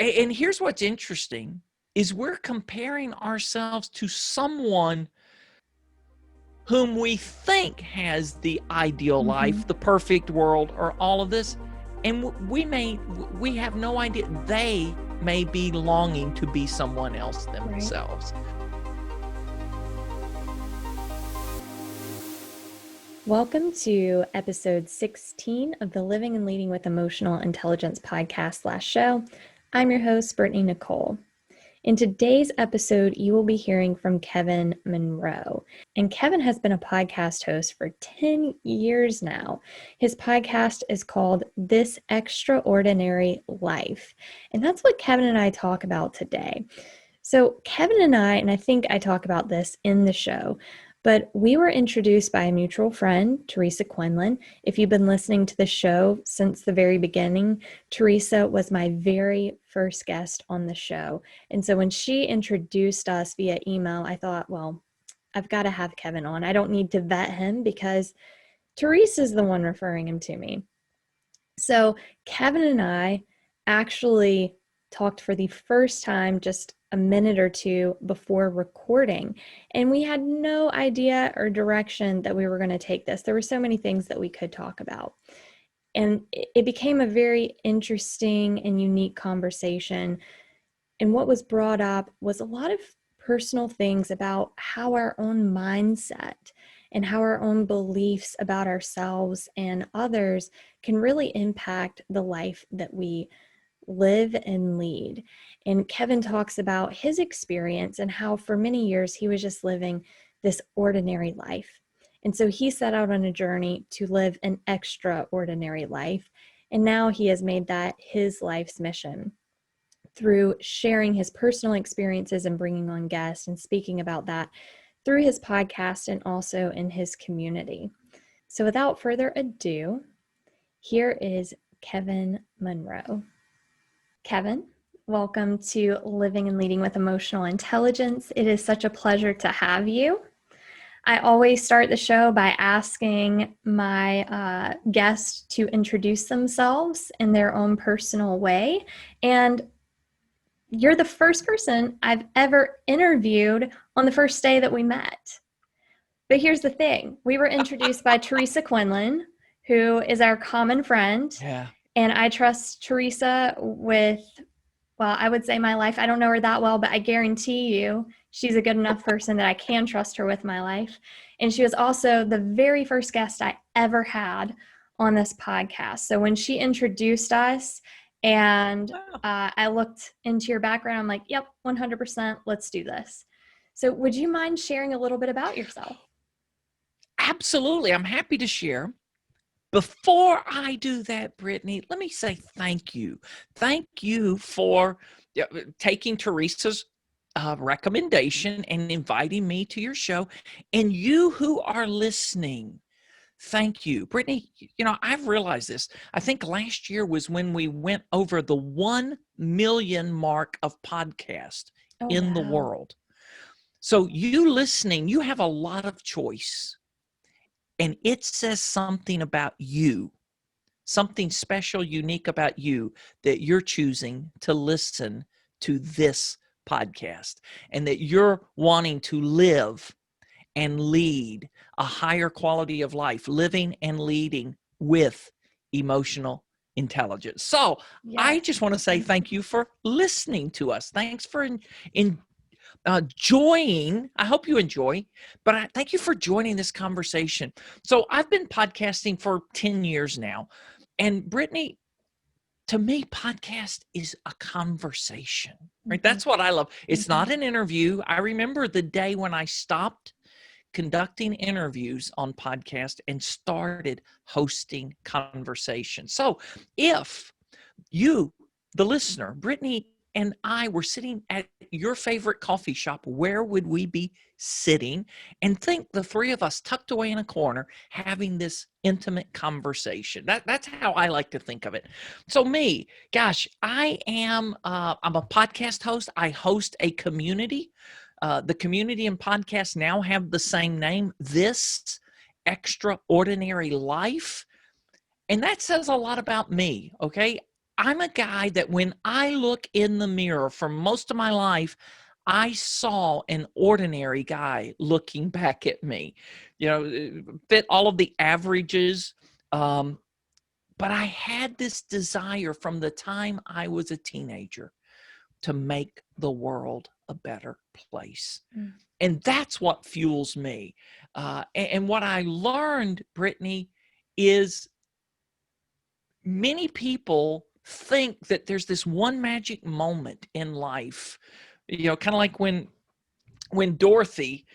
And here's what's interesting is we're comparing ourselves to someone whom we think has the ideal life, the perfect world, or all of this. And we have no idea. They may be longing to be someone else themselves. Right. Welcome to episode 16 of the Living and Leading with Emotional Intelligence podcast/show. I'm your host, Brittney-Nichole. In today's episode, you will be hearing from Kevin Monroe. And Kevin has been a podcast host for 10 years now. His podcast is called This Extraordinary Life. And that's what Kevin and I talk about today. So Kevin and I think I talk about this in the show, but we were introduced by a mutual friend, Teresa Quinlan. If you've been listening to the show since the very beginning, Teresa was my very first guest on the show. And so when she introduced us via email, I thought, well, I've got to have Kevin on. I don't need to vet him because Teresa's the one referring him to me. So Kevin and I actually talked for the first time just a minute or two before recording, and we had no idea or direction that we were going to take this. There were so many things that we could talk about, and it became a very interesting and unique conversation. And what was brought up was a lot of personal things about how our own mindset and how our own beliefs about ourselves and others can really impact the life that we live and lead. And Kevin talks about his experience and how for many years he was just living this ordinary life. And so he set out on a journey to live an extraordinary life. And now he has made that his life's mission through sharing his personal experiences and bringing on guests and speaking about that through his podcast and also in his community. So without further ado, here is Kevin Monroe. Kevin, welcome to Living and Leading with Emotional Intelligence. It is such a pleasure to have you. I always start the show by asking my guests to introduce themselves in their own personal way. And you're the first person I've ever interviewed on the first day that we met. But here's the thing. We were introduced by Teresa Quinlan, who is our common friend. Yeah. And I trust Teresa with, well, I would say my life. I don't know her that well, but I guarantee you she's a good enough person that I can trust her with my life. And she was also the very first guest I ever had on this podcast. So when she introduced us and I looked into your background, I'm like, yep, 100%, let's do this. So would you mind sharing a little bit about yourself? Absolutely. I'm happy to share. Before I do that, Brittney, let me say thank you. Thank you for taking Teresa's recommendation and inviting me to your show. And you who are listening, thank you. Brittney, I've realized this. I think last year was when we went over the 1 million mark of podcasts in the world. So you listening, you have a lot of choice. And it says something about you, something special, unique about you, that you're choosing to listen to this podcast and that you're wanting to live and lead a higher quality of life, living and leading with emotional intelligence. So I just want to say thank you for listening to us. Thanks for enjoying. I hope you enjoy, but I thank you for joining this conversation. So I've been podcasting for 10 years now. And Brittney, to me, podcast is a conversation, right? Mm-hmm. That's what I love. It's not an interview. I remember the day when I stopped conducting interviews on podcast and started hosting conversations. So if you, the listener, Brittney and I were sitting at your favorite coffee shop, where would we be sitting? And think the three of us tucked away in a corner having this intimate conversation. That's how I like to think of it. So me, gosh, I'm a podcast host. I host a community. The community and podcast now have the same name, This Extraordinary Life. And that says a lot about me, okay? I'm a guy that when I look in the mirror for most of my life, I saw an ordinary guy looking back at me, fit all of the averages. But I had this desire from the time I was a teenager to make the world a better place. Mm. And that's what fuels me. And what I learned, Brittany, is many people think that there's this one magic moment in life, kind of like when Dorothy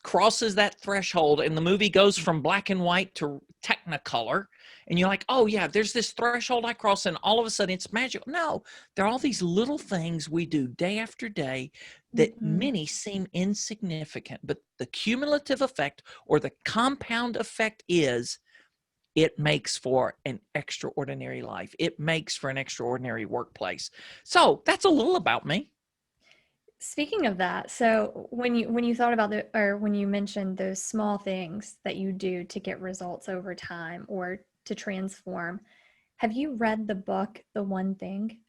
crosses that threshold and the movie goes from black and white to technicolor, and you're like, oh yeah, there's this threshold I cross and all of a sudden it's magical. No, there are all these little things we do day after day that many seem insignificant, but the cumulative effect or the compound effect is it makes for an extraordinary life. It makes for an extraordinary workplace. So that's a little about me. Speaking of that, so when you thought about when you mentioned those small things that you do to get results over time or to transform, have you read the book The One Thing?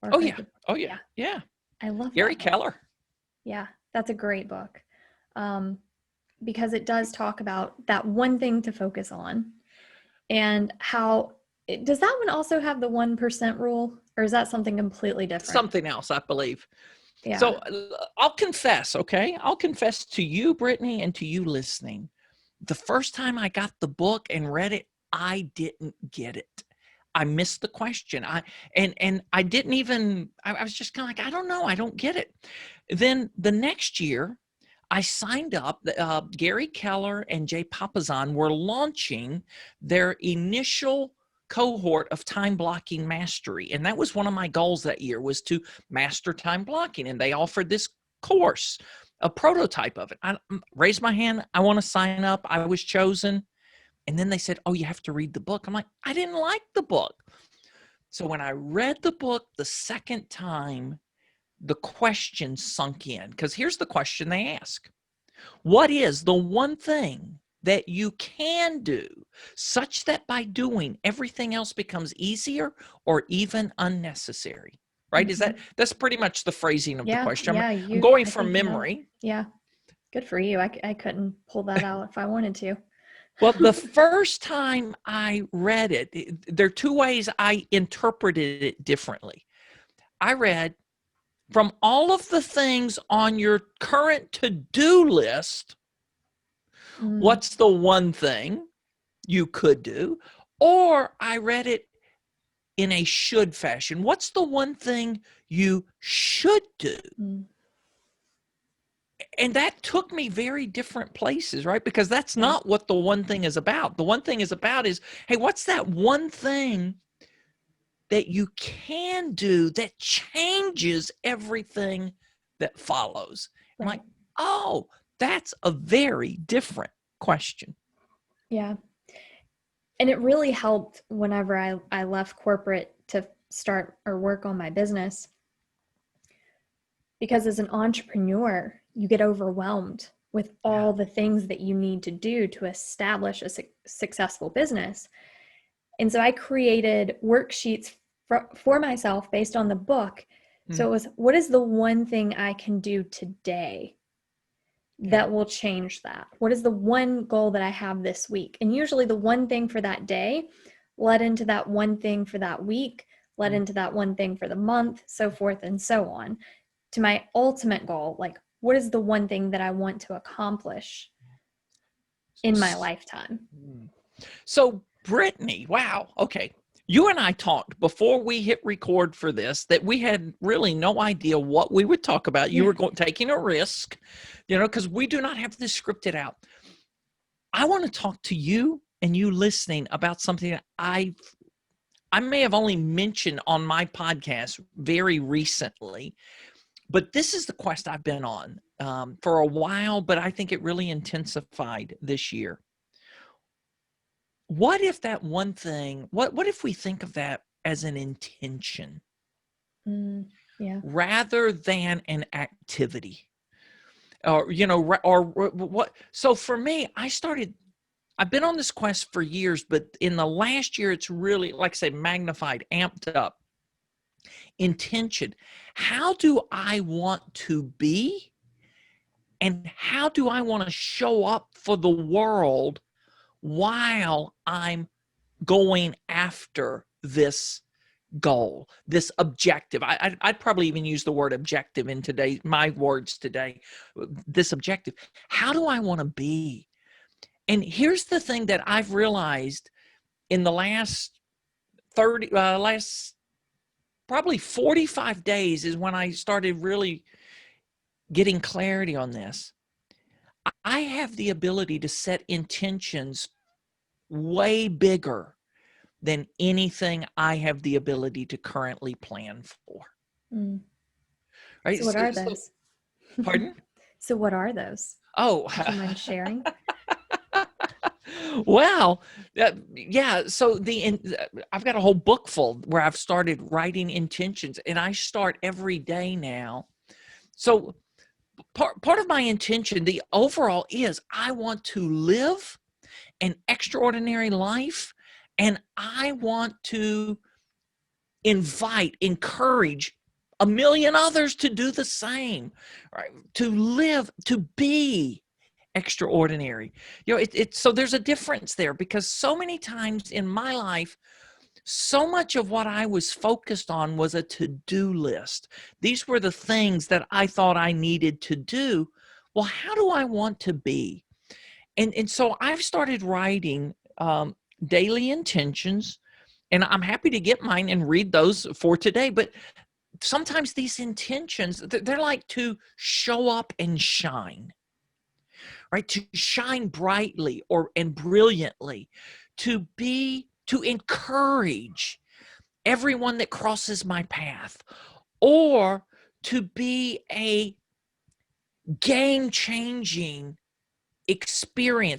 Oh yeah. Yeah. I love Gary that book. Keller. Yeah, that's a great book. Because it does talk about that one thing to focus on and how does that one also have the 1% rule, or is that something completely different? Something else, I believe. Yeah. So I'll confess, okay? I'll confess to you, Brittany, and to you listening. The first time I got the book and read it, I didn't get it. I missed the question. I didn't even, I was just kind of like, I don't know. I don't get it. Then the next year, I signed up. Gary Keller and Jay Papasan were launching their initial cohort of time blocking mastery. And that was one of my goals that year, was to master time blocking. And they offered this course, a prototype of it. I raised my hand. I want to sign up. I was chosen. And then they said, oh, you have to read the book. I'm like, I didn't like the book. So when I read the book the second time, the question sunk in, because here's the question they ask. What is the one thing that you can do such that by doing everything else becomes easier or even unnecessary? Right? Mm-hmm. That's pretty much the phrasing of the question. Yeah, I'm going from memory. Yeah. Good for you. I couldn't pull that out if I wanted to. Well, the first time I read it, there are two ways I interpreted it differently. I read, from all of the things on your current to-do list, what's the one thing you could do? Or I read it in a should fashion. What's the one thing you should do? And that took me very different places, right? Because that's not what the one thing is about. The one thing is about is, hey, what's that one thing that you can do that changes everything that follows? I'm like, oh, that's a very different question. Yeah. And it really helped whenever I left corporate to start or work on my business. Because as an entrepreneur, you get overwhelmed with all the things that you need to do to establish a successful business. And so I created worksheets for myself based on the book. So it was, what is the one thing I can do today that will change that? What is the one goal that I have this week? And usually the one thing for that day led into that one thing for that week, led into that one thing for the month, so forth and so on, to my ultimate goal. Like, what is the one thing that I want to accomplish in my lifetime? So, Brittany, wow. Okay. You and I talked before we hit record for this that we had really no idea what we would talk about. You were taking a risk, because we do not have this scripted out. I want to talk to you and you listening about something that I may have only mentioned on my podcast very recently, but this is the quest I've been on for a while, but I think it really intensified this year. What if that one thing, what if we think of that as an intention rather than an activity? Or, or what? So for me, I've been on this quest for years, but in the last year, it's really, like I say, magnified, amped up. Intention. How do I want to be? And how do I want to show up for the world while I'm going after this goal, this objective? I'd probably even use the word objective in my words today, this objective. How do I want to be? And here's the thing that I've realized in the last probably 45 days is when I started really getting clarity on this. I have the ability to set intentions way bigger than anything I have the ability to currently plan for. Mm. Right? So what are those? Pardon? So what are those? Oh, Do you mind sharing? Well, yeah. So I've got a whole book full where I've started writing intentions, and I start every day now. So part of my intention, the overall is I want to live an extraordinary life, and I want to encourage a million others to do the same, right? To live, to be extraordinary. So there's a difference there, because so many times in my life, so much of what I was focused on was a to-do list. These were the things that I thought I needed to do. Well, how do I want to be? And so I've started writing daily intentions, and I'm happy to get mine and read those for today. But sometimes these intentions, they're like to show up and shine, right? To shine brightly and brilliantly, to encourage everyone that crosses my path, or to be a game-changing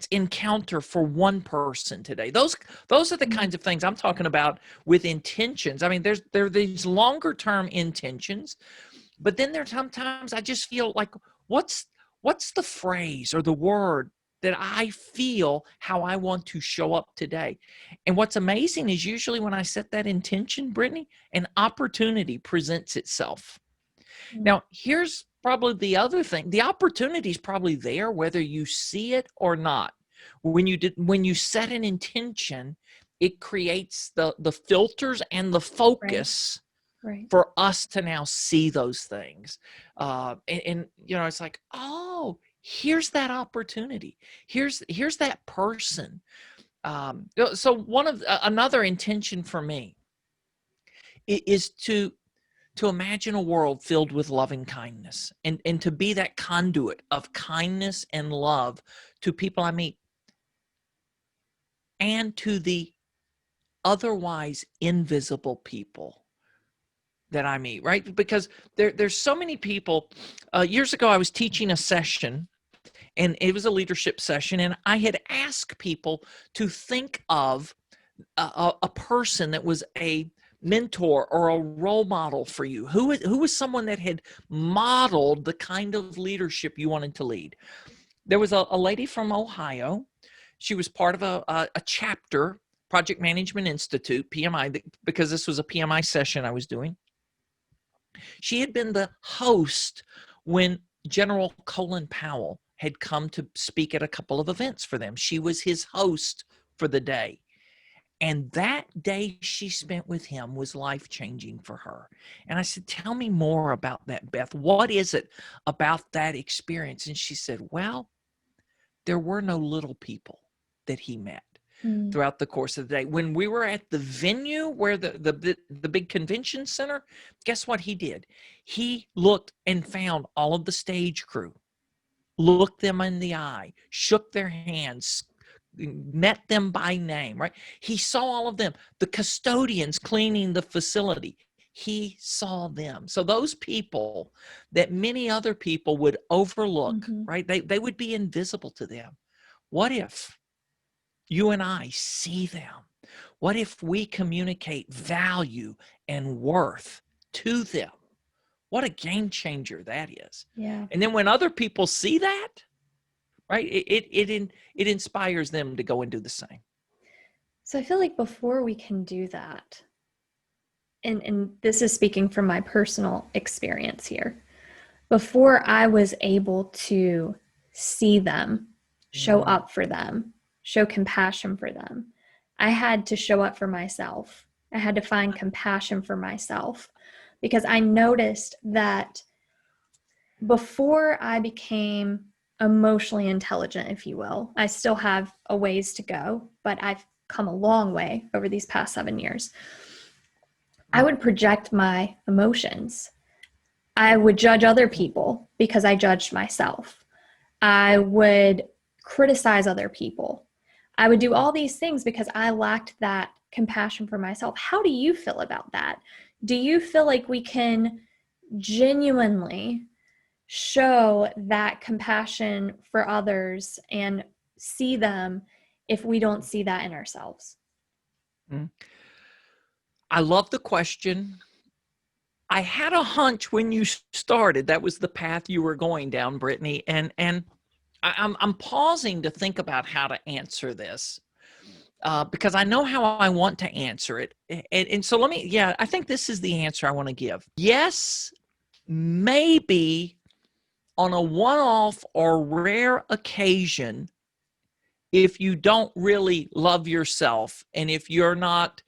encounter for one person today. Those are the kinds of things I'm talking about with intentions. I mean, there are these longer term intentions, but then there's sometimes I just feel like, what's the phrase or the word that I feel how I want to show up today? And what's amazing is usually when I set that intention, Brittany, an opportunity presents itself. Now, here's probably the other thing. The opportunity is probably there, whether you see it or not. When you set an intention, it creates the filters and the focus Right. for us to now see those things. And it's like, oh, here's that opportunity. Here's that person. So another intention for me is to imagine a world filled with loving kindness, and to be that conduit of kindness and love to people I meet, and to the otherwise invisible people that I meet, right? Because there's so many people. Years ago, I was teaching a session, and it was a leadership session, and I had asked people to think of a person that was a mentor or a role model for you. Who was someone that had modeled the kind of leadership you wanted to lead? There was a lady from Ohio. She was part of a chapter, Project Management Institute, PMI, because this was a PMI session I was doing. She had been the host when General Colin Powell had come to speak at a couple of events for them. She was his host for the day. And that day she spent with him was life-changing for her. And I said, tell me more about that, Beth. What is it about that experience? And she said, well, there were no little people that he met throughout the course of the day. When we were at the venue where the big convention center, guess what he did? He looked and found all of the stage crew, looked them in the eye, shook their hands, met them by name, right? He saw all of them. The custodians cleaning the facility, he saw them. So those people that many other people would overlook, right? They would be invisible to them. What if you and I see them? What if we communicate value and worth to them? What a game changer that is. Yeah. And then when other people see that, right, it inspires them to go and do the same. So I feel like before we can do that, and this is speaking from my personal experience here, before I was able to see them, show up for them, show compassion for them, I had to show up for myself. I had to find compassion for myself, because I noticed that before I became emotionally intelligent, if you will, I still have a ways to go, but I've come a long way over these past 7 years. I would project my emotions. I would judge other people because I judged myself. I would criticize other people. I would do all these things because I lacked that compassion for myself. How do you feel about that? Do you feel like we can genuinely show that compassion for others and see them if we don't see that in ourselves? I love the question. I had a hunch when you started that was the path you were going down, Brittany, and I'm pausing to think about how to answer this because I know how I want to answer it, and so I think this is the answer I want to give. Yes, maybe on a one-off or rare occasion, if you don't really love yourself and if you're not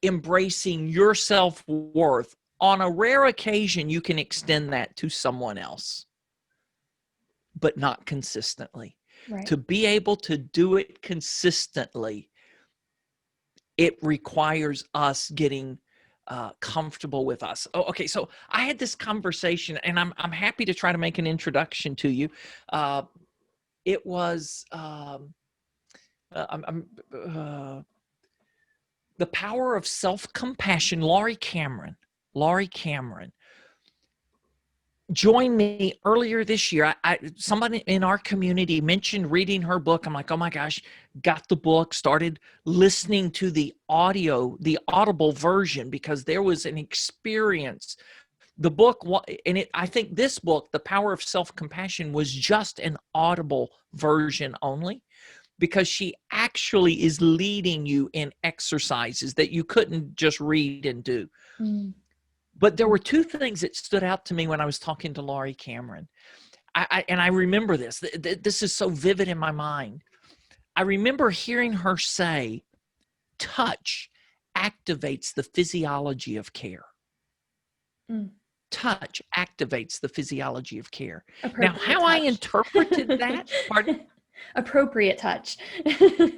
embracing your self-worth, on a rare occasion, you can extend that to someone else, but not consistently. Right. To be able to do it consistently, it requires us getting comfortable with us. Oh, okay. So I had this conversation, and I'm happy to try to make an introduction to you. It was The Power of Self-Compassion. Laurie Cameron joined me earlier this year. Somebody in our community mentioned reading her book. I'm like, oh my gosh, got the book, started listening to the audible version, because there was an experience. The book, I think this book, The Power of Self-Compassion, was just an audible version only, because she actually is leading you in exercises that you couldn't just read and do. But there were two things that stood out to me when I was talking to Laurie Cameron. And I remember this. This is so vivid in my mind. I remember hearing her say, touch activates the physiology of care. Touch activates the physiology of care. Now, how I interpreted that, pardon? Appropriate touch.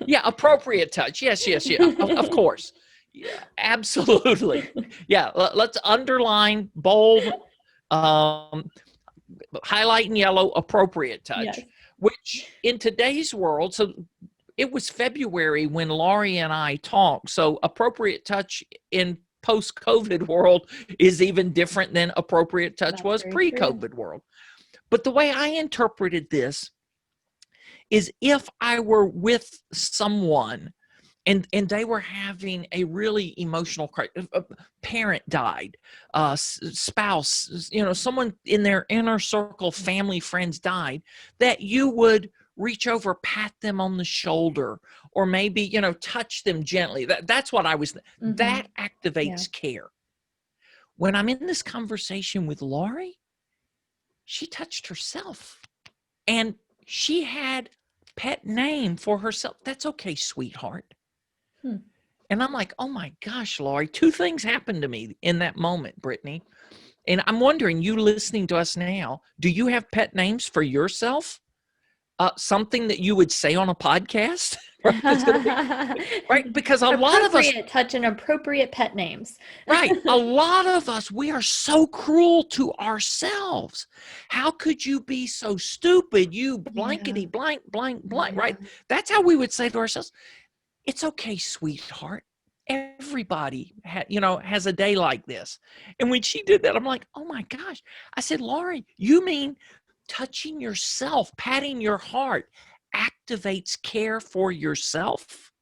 Yeah, appropriate touch. Yes, of course. Yeah, absolutely. Yeah, let's underline, bold, highlight in yellow, appropriate touch. Yes. Which in today's world, so it was February when Laurie and I talked. So appropriate touch in post-COVID world is even different than appropriate touch was pre-COVID world. But the way I interpreted this is, if I were with someone and they were having a really emotional crisis, a parent died, spouse, someone in their inner circle, family, friends died, that you would reach over, pat them on the shoulder, or maybe, touch them gently. That's what I was, that activates care. When I'm in this conversation with Laurie, she touched herself, and she had pet name for herself. That's okay, sweetheart. And I'm like, oh my gosh, Laurie, two things happened to me in that moment, Brittany. And I'm wondering, you listening to us now, do you have pet names for yourself? Something that you would say on a podcast? Right? Because a lot of us... Appropriate touch and appropriate pet names. Right. A lot of us, we are so cruel to ourselves. How could you be so stupid? You blankety blank, blank, blank, right? That's how we would say to ourselves, it's okay, sweetheart. Everybody has a day like this. And when she did that, I'm like, oh my gosh. I said, Laurie, you mean touching yourself, patting your heart activates care for yourself?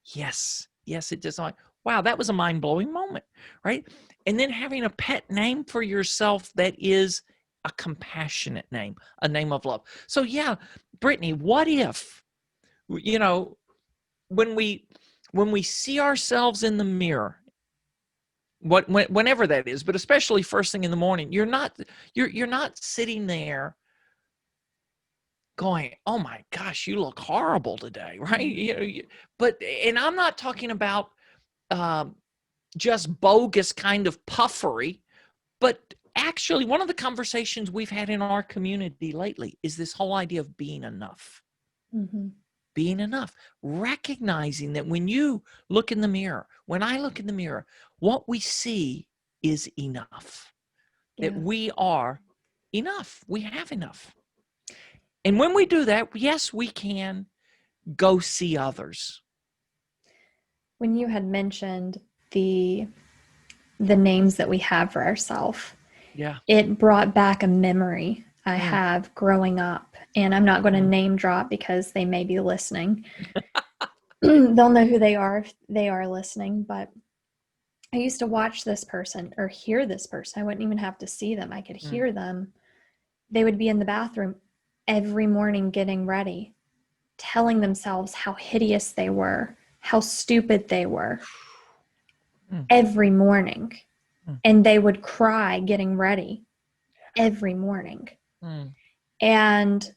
Yes, it does. Like, wow, that was a mind-blowing moment, right? And then having a pet name for yourself that is a compassionate name, a name of love. So yeah, Brittany, what if, when we when we see ourselves in the mirror, whenever that is, but especially first thing in the morning, you're not sitting there going, "Oh my gosh, you look horrible today," right? But and I'm not talking about just bogus kind of puffery, but actually one of the conversations we've had in our community lately is this whole idea of being enough. Mm-hmm. Being enough, recognizing that when you look in the mirror, when I look in the mirror, what we see is enough, that Yeah. we are enough, we have enough. And when we do that, yes, we can go see others. When you had mentioned the names that we have for ourselves, Yeah. it brought back a memory I have growing up. And I'm not going to name drop because they may be listening. They'll know who they are if they are listening. But I used to watch this person or hear this person. I wouldn't even have to see them. I could hear them. They would be in the bathroom every morning getting ready, telling themselves how hideous they were, how stupid they were every morning. And they would cry getting ready every morning. And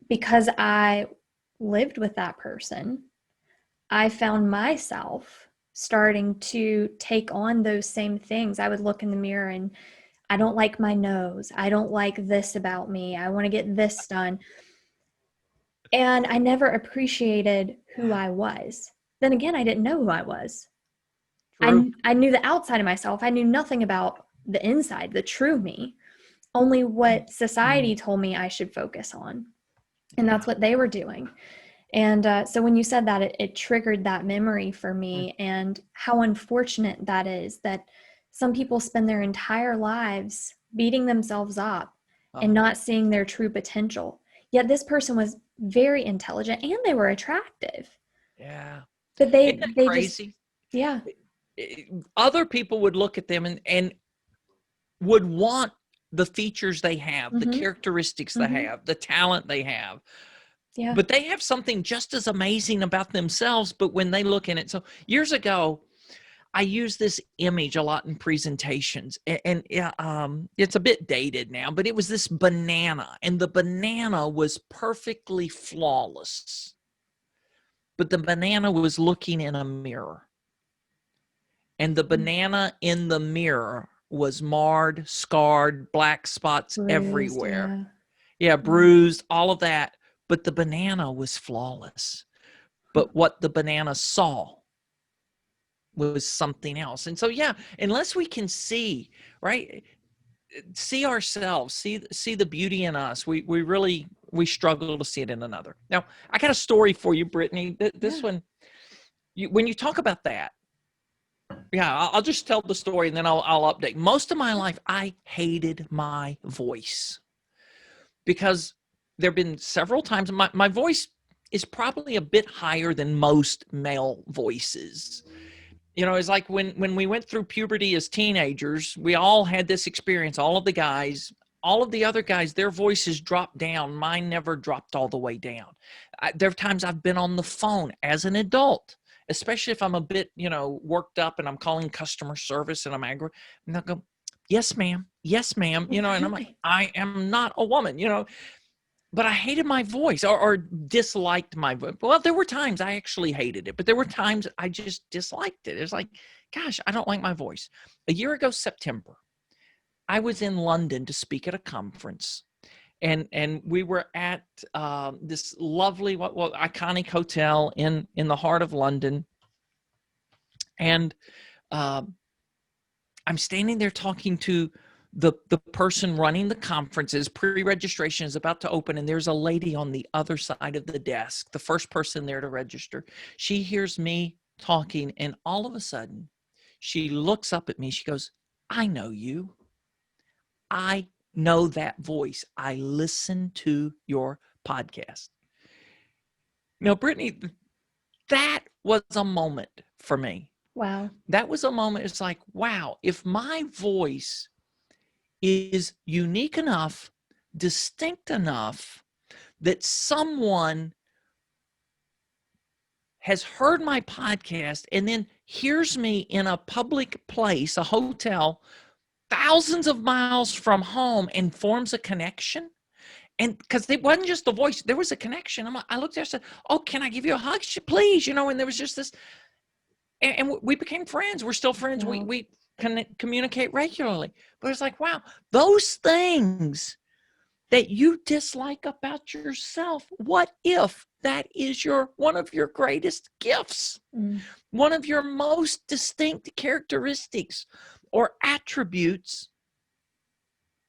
because I lived with that person, I found myself starting to take on those same things. I would look in the mirror and I don't like my nose. I don't like this about me. I want to get this done. And I never appreciated who I was. Then again, I didn't know who I was. I knew the outside of myself. I knew nothing about the inside, the true me, only what society told me I should focus on. And that's what they were doing. And so when you said that, it triggered that memory for me, and how unfortunate that is that some people spend their entire lives beating themselves up and not seeing their true potential. Yet this person was very intelligent and they were attractive. Yeah. But Isn't that they crazy? just, yeah. Other people would look at them and would want the features they have, the characteristics they have, the talent they have. Yeah. But they have something just as amazing about themselves. But when they look in it, so years ago, I use this image a lot in presentations, and it's a bit dated now, but it was this banana, and the banana was perfectly flawless. But the banana was looking in a mirror. And the banana in the mirror was marred, scarred, black spots Bruised, everywhere. Yeah, bruised, all of that. But the banana was flawless. But what the banana saw was something else. And so, yeah, unless we can see, right, see ourselves, see the beauty in us, we struggle to see it in another. Now, I got a story for you, Brittany. This one, when you talk about that, yeah, I'll just tell the story and then I'll update. Most of my life, I hated my voice because there have been several times my voice is probably a bit higher than most male voices. You know, it's like when we went through puberty as teenagers, we all had this experience. All of the guys, all of the other guys, their voices dropped down. Mine never dropped all the way down. There are times I've been on the phone as an adult, especially if I'm a bit, worked up and I'm calling customer service and I'm angry. And I'll go, yes, ma'am. Yes, ma'am. And I'm like, I am not a woman, but I hated my voice or disliked my voice. Well, there were times I actually hated it, but there were times I just disliked it. It's like, gosh, I don't like my voice. A year ago, September, I was in London to speak at a conference. And we were at this lovely, iconic hotel in the heart of London. And I'm standing there talking to the person running the conferences. Pre-registration is about to open, and there's a lady on the other side of the desk, the first person there to register. She hears me talking, and all of a sudden, she looks up at me. She goes, I know you. I know that voice. I listen to your podcast. Now, Brittany, that was a moment for me. Wow. That was a moment. It's like, wow, if my voice is unique enough, distinct enough that someone has heard my podcast and then hears me in a public place, a hotel, thousands of miles from home, and forms a connection. And because it wasn't just the voice, there was a connection. I looked there and said, "Oh, can I give you a hug? Please." And there was just this, and we became friends. We're still friends. Wow. We communicate regularly. But it's like, wow, those things that you dislike about yourself, what if that is one of your greatest gifts, one of your most distinct characteristics or attributes,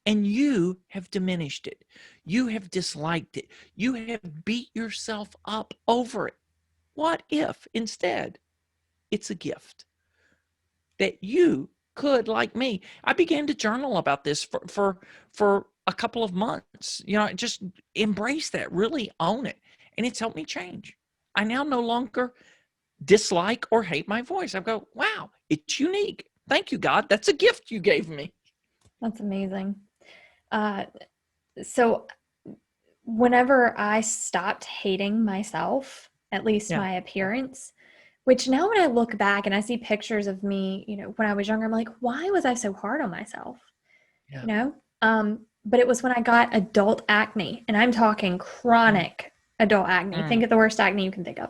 and you have diminished it, you have disliked it, you have beat yourself up over it? What if instead it's a gift that you could, like me, I began to journal about this for a couple of months, just embrace that, really own it. And it's helped me change. I now no longer dislike or hate my voice. I go, wow, it's unique. Thank you, God. That's a gift you gave me. That's amazing. So whenever I stopped hating myself, at least my appearance, which now when I look back and I see pictures of me, when I was younger, I'm like, why was I so hard on myself? But it was when I got adult acne, and I'm talking chronic adult acne. Think of the worst acne you can think of.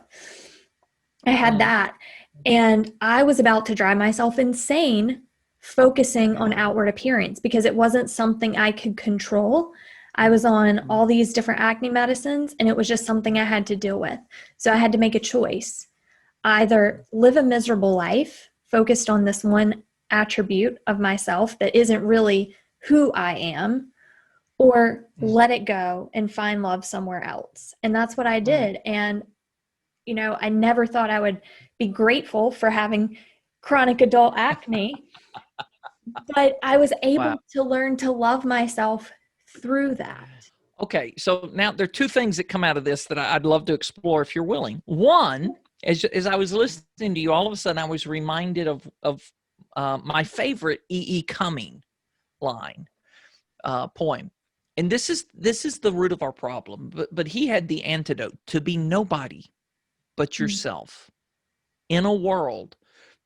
I had that, and I was about to drive myself insane focusing on outward appearance because it wasn't something I could control. I was on all these different acne medicines, and it was just something I had to deal with. So I had to make a choice. Either live a miserable life focused on this one attribute of myself that isn't really who I am, or let it go and find love somewhere else. And that's what I did. And, I never thought I would be grateful for having chronic adult acne, but I was able to learn to love myself through that. Okay. So now there are two things that come out of this that I'd love to explore if you're willing. One, as I was listening to you, all of a sudden I was reminded of my favorite E.E. Cumming line, poem. And this is the root of our problem. But he had the antidote: to be nobody but yourself in a world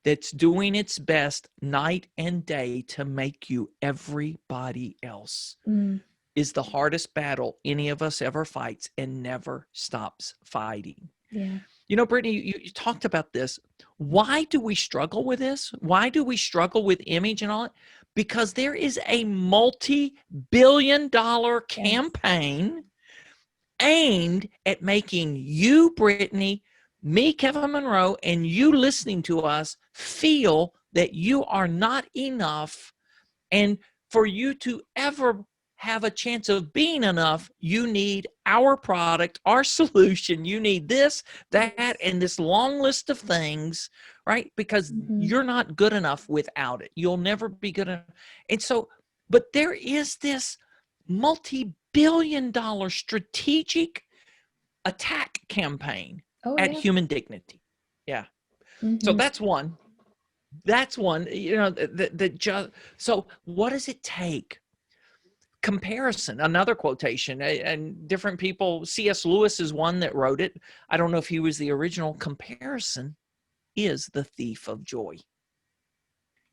that's doing its best night and day to make you everybody else is the hardest battle any of us ever fights and never stops fighting. Yeah. Brittney, you talked about this. Why do we struggle with this? Why do we struggle with image and all that? Because there is a multi-billion-dollar campaign aimed at making you, Brittney, me, Kevin Monroe, and you listening to us feel that you are not enough. And for you to ever have a chance of being enough, you need our product, our solution. You need this, that, and this long list of things, right? Because you're not good enough without it. You'll never be good enough. And so, but there is this multi-billion-dollar strategic attack campaign at human dignity. Yeah. So that's one. So what does it take? Comparison, another quotation, and different people, C.S. Lewis is one that wrote it. I don't know if he was the original. Comparison is the thief of joy.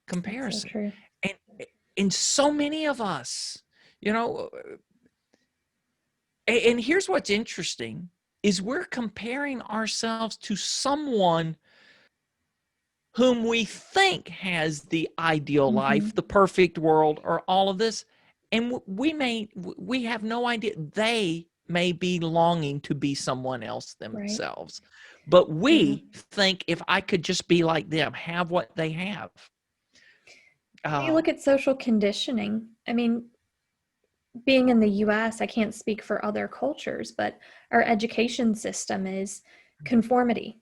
Comparison. So true. And so many of us, and here's what's interesting is we're comparing ourselves to someone whom we think has the ideal life, the perfect world, or all of this. And we have no idea. They may be longing to be someone else themselves. Right. But we think, if I could just be like them, have what they have. You look at social conditioning. I mean, being in the U.S., I can't speak for other cultures, but our education system is conformity.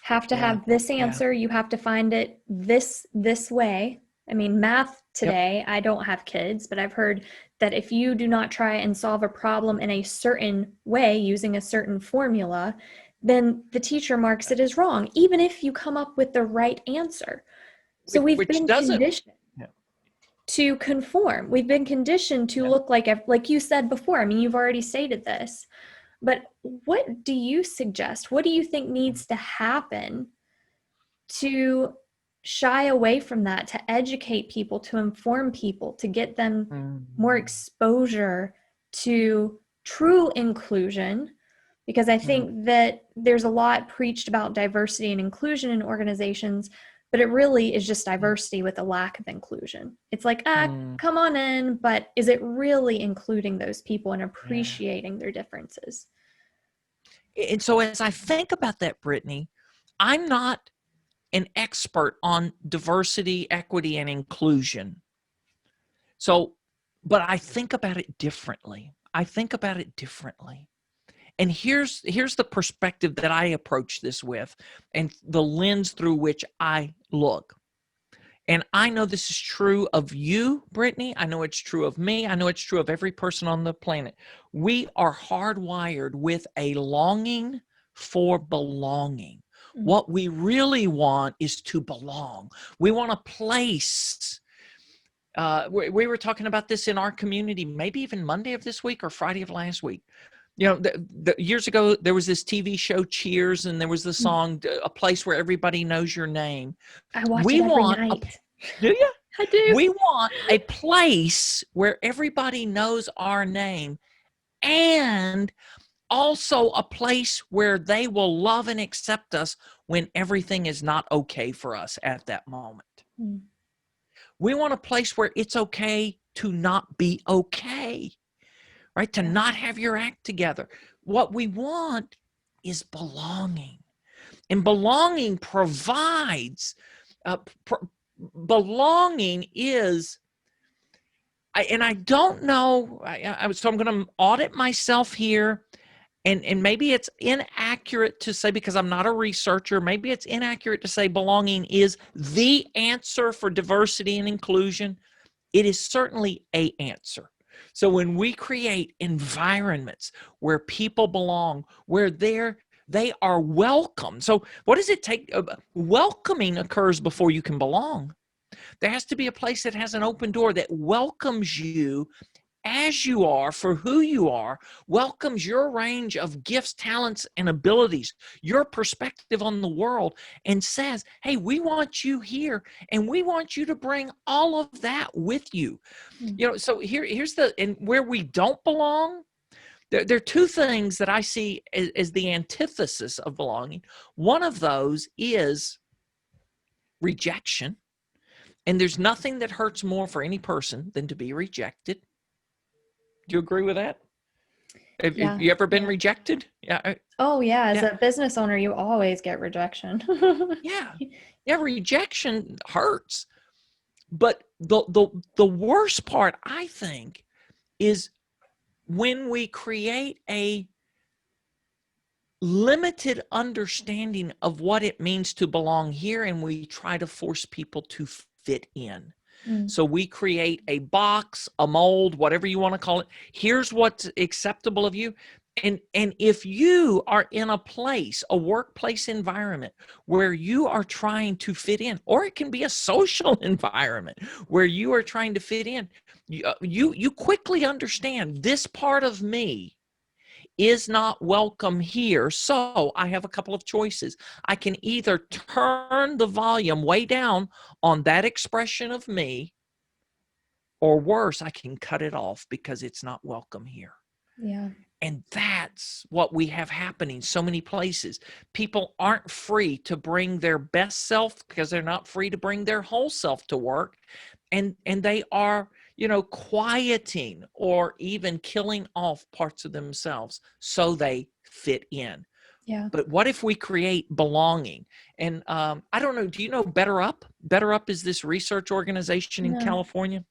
Have to have this answer. You have to find it this way. I mean, math today, I don't have kids, but I've heard that if you do not try and solve a problem in a certain way using a certain formula, then the teacher marks it as wrong, even if you come up with the right answer. So we've been conditioned to conform. We've been conditioned to look like you said before. I mean, you've already stated this. But what do you suggest? What do you think needs to happen to shy away from that, to educate people, to inform people, to get them more exposure to true inclusion? Because I think that there's a lot preached about diversity and inclusion in organizations, but it really is just diversity with a lack of inclusion. It's like, come on in, but is it really including those people and appreciating their differences? And so as I think about that, Brittany, I'm not an expert on diversity, equity, and inclusion. So, but I think about it differently. And here's the perspective that I approach this with, and the lens through which I look. And I know this is true of you, Brittany. I know it's true of me. I know it's true of every person on the planet. We are hardwired with a longing for belonging. What we really want is to belong. We want a place. We were talking about this in our community, maybe even Monday of this week or Friday of last week. You know, years ago, there was this TV show, Cheers, and there was the song, A Place Where Everybody Knows Your Name. I watch it every night. Do you? I do. We want a place where everybody knows our name, and also a place where they will love and accept us when everything is not okay for us at that moment. We want a place where it's okay to not be okay, right? To not have your act together. What we want is belonging. And belonging provides, belonging is, and I don't know, so I'm going to audit myself here. And maybe it's inaccurate to say, because I'm not a researcher, maybe it's inaccurate to say belonging is the answer for diversity and inclusion. It is certainly an answer. So when we create environments where people belong, where they are welcome. So what does it take? Welcoming occurs before you can belong. There has to be a place that has an open door that welcomes you as you are, for who you are, welcomes your range of gifts, talents, and abilities, your perspective on the world, and says, hey, we want you here, and we want you to bring all of that with you. You know, so here's and where we don't belong, there are two things that I see as the antithesis of belonging. One of those is rejection, and there's nothing that hurts more for any person than to be rejected. Do you agree with that? Have you ever been rejected? Yeah. Oh, yeah. As a business owner, you always get rejection. Yeah. Rejection hurts. But the worst part, I think, is when we create a limited understanding of what it means to belong here, and we try to force people to fit in. So we create a box, a mold, whatever you want to call it. Here's what's acceptable of you. And if you are in a place, a workplace environment where you are trying to fit in, or it can be a social environment where you are trying to fit in, you quickly understand this part of me is not welcome here. So I have a couple of choices. I can either turn the volume way down on that expression of me, or worse, I can cut it off because it's not welcome here. Yeah. And that's what we have happening so many places. People aren't free to bring their best self because they're not free to bring their whole self to work. And they are, quieting or even killing off parts of themselves so they fit in. Yeah. But what if we create belonging? And I don't know, do you know Better Up? Better Up is this research organization in California.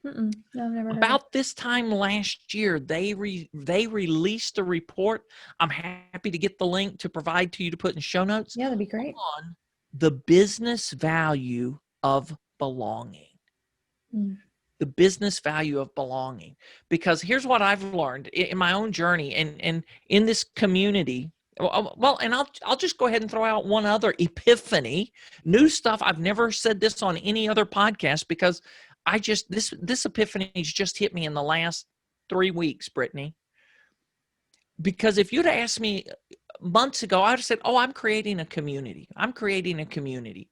No, I've never heard About this time last year, they released a report. I'm happy to get the link to provide to you to put in show notes. Yeah, that'd be great. On the business value of belonging. The business value of belonging. Because here's what I've learned in my own journey and in this community. Well, and I'll just go ahead and throw out one other epiphany, new stuff. I've never said this on any other podcast because this epiphany has just hit me in the last 3 weeks, Brittany. Because if you'd asked me months ago, I'd have said, oh, I'm creating a community. I'm creating a community.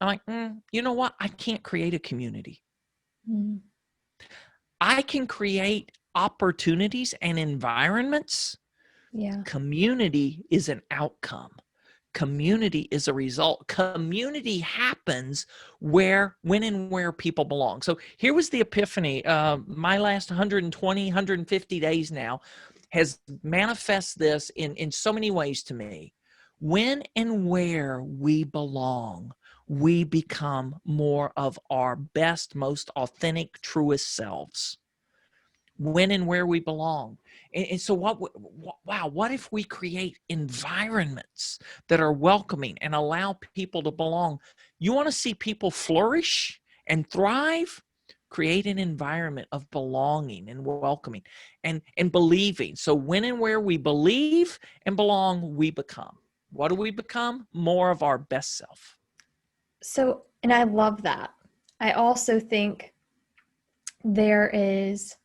I'm like, you know what? I can't create a community. Mm. I can create opportunities and environments. Yeah. Community is an outcome. Community is a result. Community happens when and where people belong. So here was the epiphany. My last 120, 150 days now has manifest this in so many ways to me. When and where we belong, we become more of our best, most authentic, truest selves. When and where we belong. And so what if we create environments that are welcoming and allow people to belong? You want to see people flourish and thrive? Create an environment of belonging and welcoming and believing. So when and where we believe and belong, we become. What do we become? More of our best self. So, and I love that. I also think there is,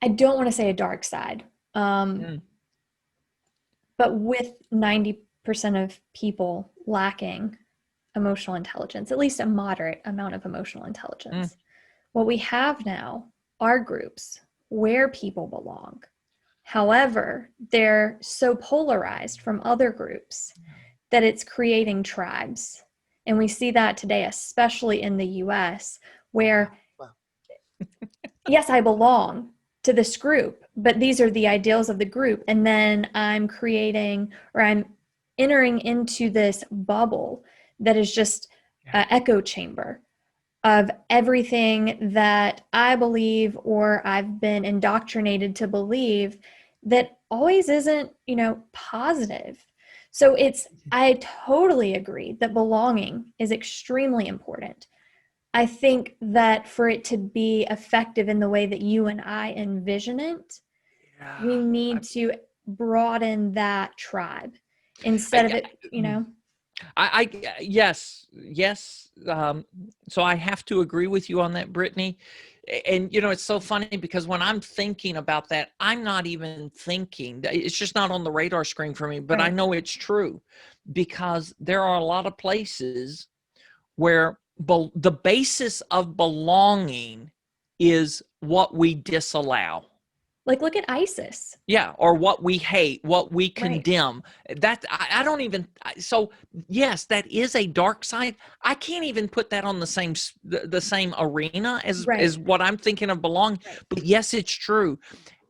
I don't want to say a dark side, but with 90% of people lacking emotional intelligence, at least a moderate amount of emotional intelligence, what we have now are groups where people belong. However, they're so polarized from other groups that it's creating tribes. And we see that today, especially in the US, where, yes, I belong to this group, but these are the ideals of the group. And then I'm creating, or I'm entering into this bubble that is just an echo chamber of everything that I believe or I've been indoctrinated to believe that always isn't, positive. So I totally agree that belonging is extremely important. I think that for it to be effective in the way that you and I envision it, we need to broaden that tribe instead of it, Yes. So I have to agree with you on that, Brittany. And, it's so funny because when I'm thinking about that, I'm not even thinking. It's just not on the radar screen for me, but I know it's true because there are a lot of places where the basis of belonging is what we disallow. Like, look at ISIS. Yeah, or what we hate, what we condemn. That I don't even. So yes, that is a dark side. I can't even put that on the same arena as what I'm thinking of belonging. But yes, it's true.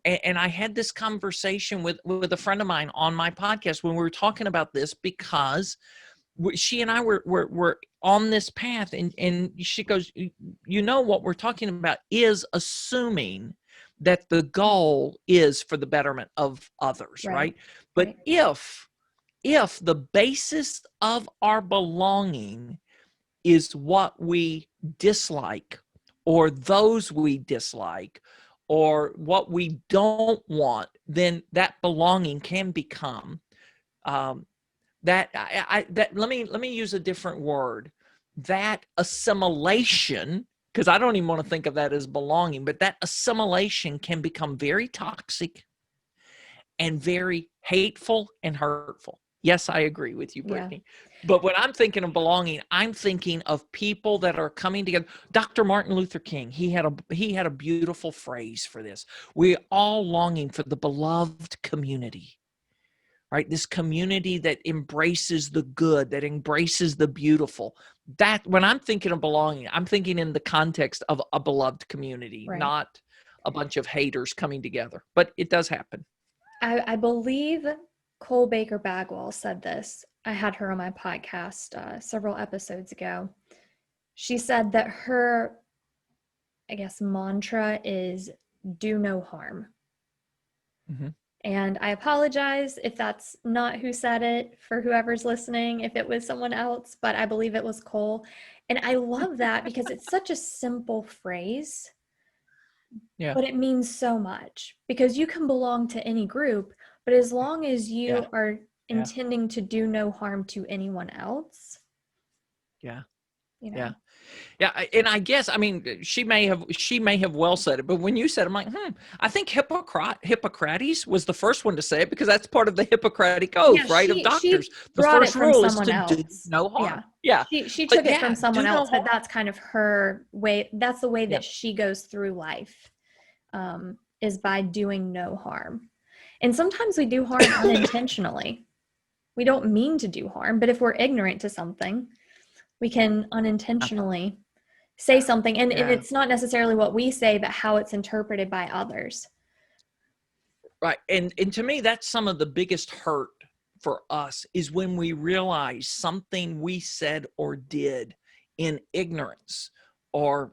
And I had this conversation with a friend of mine on my podcast when we were talking about this because she and I were on this path, and she goes, what we're talking about is assuming that the goal is for the betterment of others, right? But if the basis of our belonging is what we dislike or those we dislike or what we don't want, then that belonging can become that let me use a different word, that assimilation, because I don't even want to think of that as belonging, but that assimilation can become very toxic and very hateful and hurtful. Yes, I agree with you, Brittany. But when I'm thinking of belonging, I'm thinking of people that are coming together. Dr. Martin Luther King, he had a beautiful phrase for this. We're all longing for the beloved community. Right? This community that embraces the good, that embraces the beautiful. That when I'm thinking of belonging, I'm thinking in the context of a beloved community, not a bunch of haters coming together. But it does happen. I believe Cole Baker Bagwell said this. I had her on my podcast several episodes ago. She said that her, I guess, mantra is do no harm. Mm-hmm. And I apologize if that's not who said it, for whoever's listening, if it was someone else, but I believe it was Cole. And I love that because it's such a simple phrase, but it means so much because you can belong to any group, but as long as you are intending to do no harm to anyone else. Yeah. Yeah, and I guess, I mean, she may have well said it, but when you said it, I'm like, I think Hippocrates was the first one to say it, because that's part of the Hippocratic Yeah, oath, right, of doctors. she The brought it first from rule is someone to do else. no harm. Yeah. Yeah, She but took it from someone do no else, but harm. that's kind of her way. That's the way Yeah, that she goes through life, is by doing no harm. And sometimes we do harm unintentionally. We don't mean to do harm, but if we're ignorant to something, we can unintentionally say something. And yeah. it's not necessarily what we say, but how it's interpreted by others. Right. And to me, that's some of the biggest hurt for us, is when we realize something we said or did in ignorance, or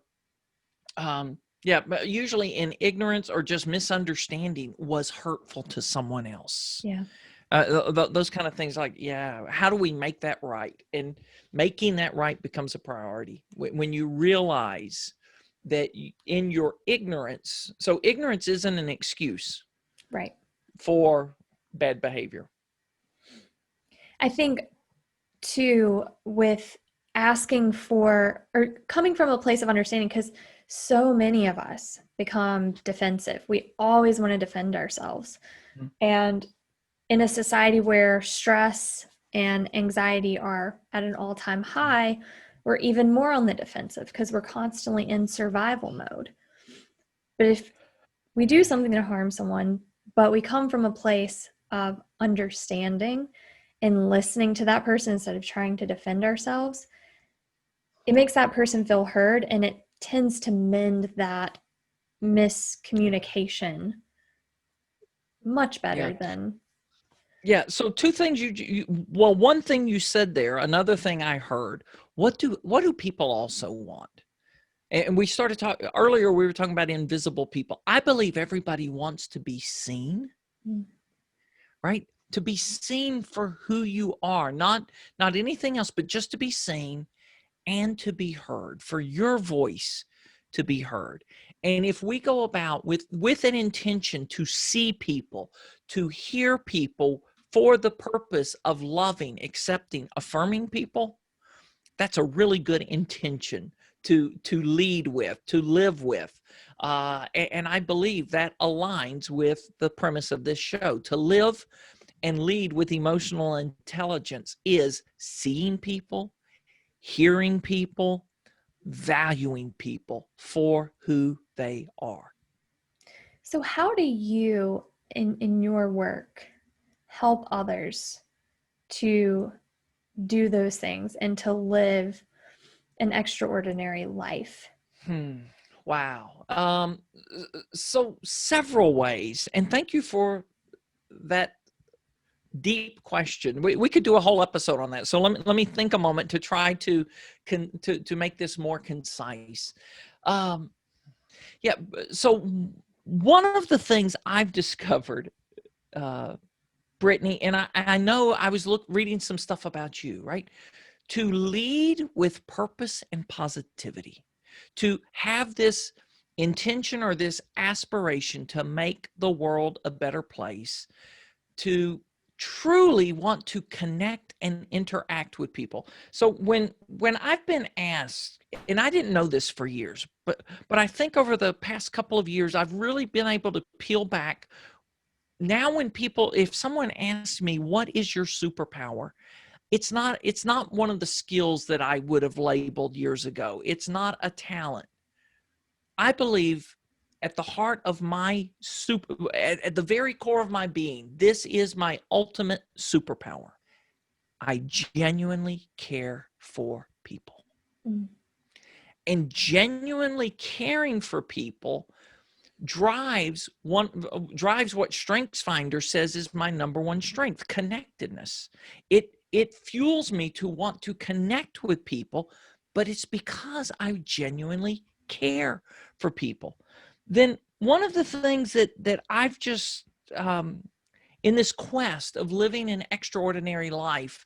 but usually in ignorance or just misunderstanding, was hurtful to someone else. Yeah. Those kind of things, like, how do we make that right? And making that right becomes a priority when you realize that in your ignorance. So ignorance isn't an excuse, Right. for bad behavior. I think too, with asking for, or coming from a place of understanding, because so many of us become defensive. We always want to defend ourselves. Mm-hmm. And in a society where stress and anxiety are at an all-time high, we're even more on the defensive because we're constantly in survival mode. But if we do something to harm someone, but we come from a place of understanding and listening to that person instead of trying to defend ourselves, it makes that person feel heard, and it tends to mend that miscommunication much better than. Yeah. So two things well, one thing you said there, another thing I heard, what do people also want? And we started talking earlier, we were talking about invisible people. I believe everybody wants to be seen, right? To be seen for who you are, not anything else, but just to be seen and to be heard, for your voice to be heard. And if we go about with an intention to see people, to hear people, for the purpose of loving, accepting, affirming people, that's a really good intention to lead with, to live with. And I believe that aligns with the premise of this show. To live and lead with emotional intelligence is seeing people, hearing people, valuing people for who they are. So how do you, in your work, help others to do those things and to live an extraordinary life? Wow. So several ways, and thank you for that deep question. We could do a whole episode on that. So let me think a moment to try to make this more concise. Yeah. So one of the things I've discovered, Brittany, and I know I was reading some stuff about you, right? To lead with purpose and positivity, to have this intention or this aspiration to make the world a better place, to truly want to connect and interact with people. So when I've been asked, and I didn't know this for years, but I think over the past couple of years, I've really been able to peel back. Now when if someone asks me, what is your superpower? It's not one of the skills that I would have labeled years ago. It's not a talent. I believe at the heart of my at the very core of my being, this is my ultimate superpower. I genuinely care for people. And genuinely caring for people drives what StrengthsFinder says is my number one strength: connectedness. It fuels me to want to connect with people, but it's because I genuinely care for people. Then one of the things that I've just in this quest of living an extraordinary life,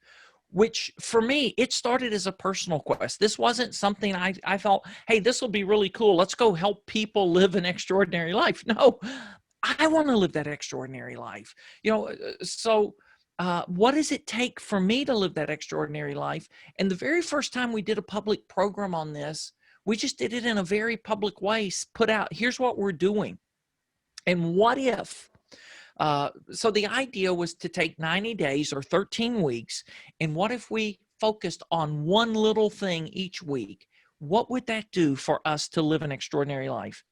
which for me, it started as a personal quest. This wasn't something I thought, hey, this will be really cool. Let's go help people live an extraordinary life. No, I want to live that extraordinary life. So what does it take for me to live that extraordinary life? And the very first time we did a public program on this, we just did it in a very public way, put out, here's what we're doing. And what if? So the idea was to take 90 days or 13 weeks. And what if we focused on one little thing each week? What would that do for us to live an extraordinary life?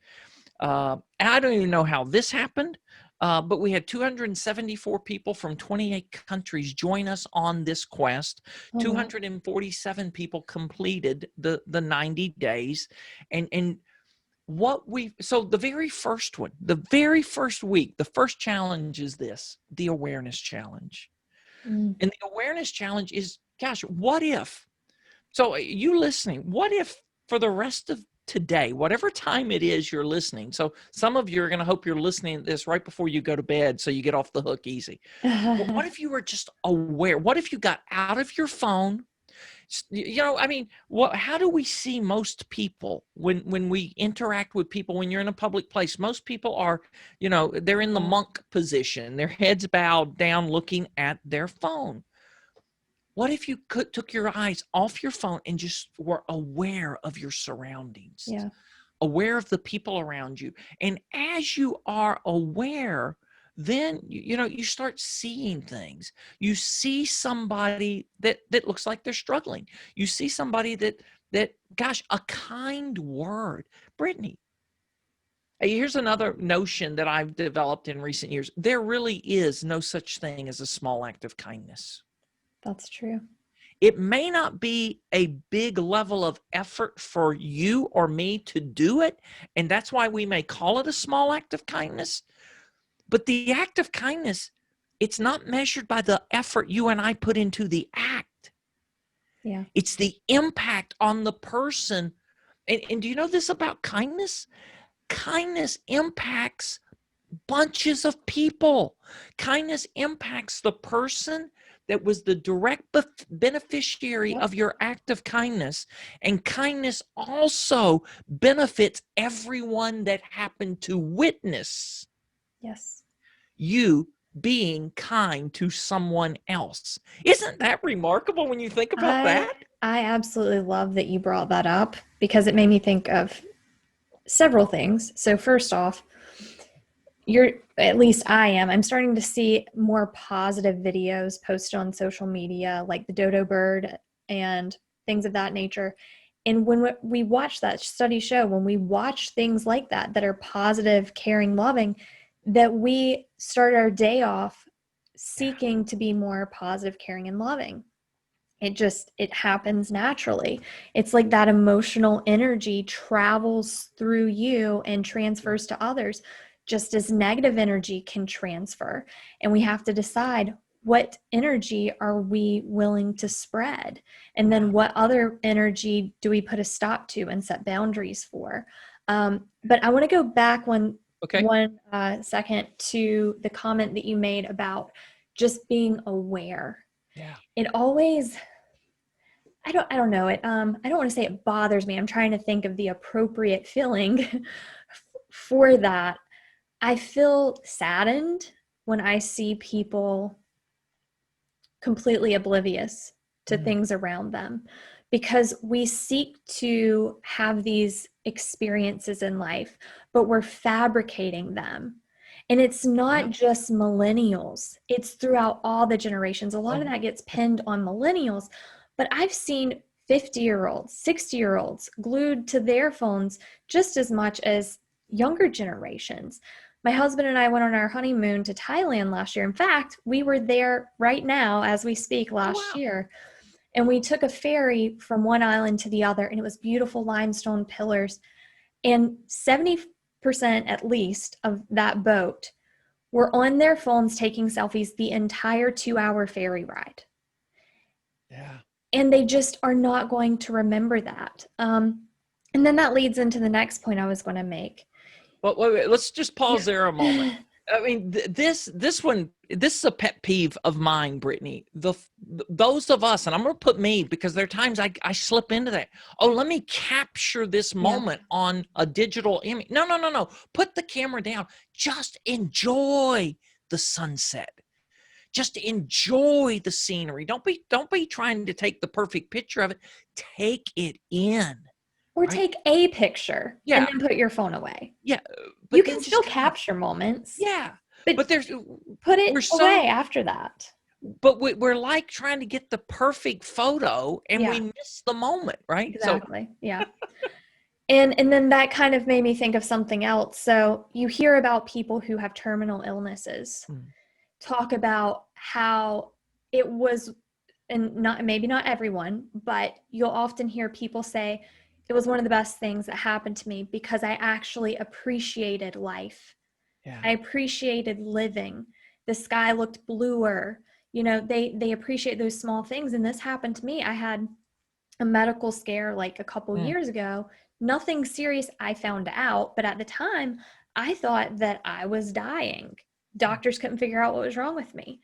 And I don't even know how this happened, but we had 274 people from 28 countries join us on this quest. 247 people completed the 90 days. And so the very first one, the very first week, the first challenge is this, the awareness challenge. And the awareness challenge is, gosh, what if? So you listening, what if for the rest of today, whatever time it is you're listening, so some of you are going to hope you're listening to this right before you go to bed so you get off the hook easy. But what if you were just aware? What if you got out of your phone? How do we see most people when we interact with people, when you're in a public place? Most people are, they're in the monk position, their heads bowed down looking at their phone. What if you took your eyes off your phone and just were aware of your surroundings, aware of the people around you? And as you are aware, then, you start seeing things. You see somebody that looks like they're struggling. You see somebody that, gosh, a kind word. Brittney, here's another notion that I've developed in recent years. There really is no such thing as a small act of kindness. That's true. It may not be a big level of effort for you or me to do it, and that's why we may call it a small act of kindness. But the act of kindness, it's not measured by the effort you and I put into the act. Yeah. It's the impact on the person. And do you know this about kindness? Kindness impacts bunches of people. Kindness impacts the person that was the direct beneficiary of your act of kindness. And kindness also benefits everyone that happened to witness you being kind to someone else. Isn't that remarkable when you think about that? I absolutely love that you brought that up, because it made me think of several things. So first off, I'm starting to see more positive videos posted on social media, like the dodo bird and things of that nature. And when we watch that study show, when we watch things like that are positive, caring, loving, that we start our day off seeking to be more positive, caring, and loving. It happens naturally. It's like that emotional energy travels through you and transfers to others, just as negative energy can transfer. And we have to decide, what energy are we willing to spread? And then what other energy do we put a stop to and set boundaries for? But I want to go back one second to the comment that you made about just being aware. Yeah. It always, I don't know it. I don't want to say it bothers me. I'm trying to think of the appropriate feeling for that. I feel saddened when I see people completely oblivious to things around them, because we seek to have these experiences in life, but we're fabricating them. And it's not just millennials. It's throughout all the generations. A lot of that gets pinned on millennials, but I've seen 50-year-olds, 60-year-olds glued to their phones just as much as younger generations. My husband and I went on our honeymoon to Thailand last year. In fact, we were there right now as we speak last year. And we took a ferry from one island to the other, and it was beautiful limestone pillars. And 70% at least of that boat were on their phones taking selfies the entire 2-hour ferry ride. Yeah. And they just are not going to remember that. And then that leads into the next point I was going to make. Well, wait, let's just pause there a moment. I mean, this is a pet peeve of mine, Brittney. Those of us, and I'm going to put me, because there are times I slip into that. Oh, let me capture this moment on a digital image. No. Put the camera down. Just enjoy the sunset. Just enjoy the scenery. Don't be trying to take the perfect picture of it. Take it in. Or Right? take a picture and Yeah. then put your phone away. Yeah. But You then can just still kind of, capture moments, yeah. but But put it we're away so, after that. but we're like trying to get the perfect photo and we Yeah, miss the moment, right? So exactly. Yeah. And then that kind of made me think of something else. So you hear about people who have terminal illnesses talk about how it was, and not maybe not everyone, but you'll often hear people say it was one of the best things that happened to me because I actually appreciated life. yeah. I appreciated living. The sky looked bluer. You know, they appreciate those small things. And this happened to me. I had a medical scare like a couple Mm. years ago. Nothing serious, I found out, but at the time, I thought that I was dying. Doctors couldn't figure out what was wrong with me.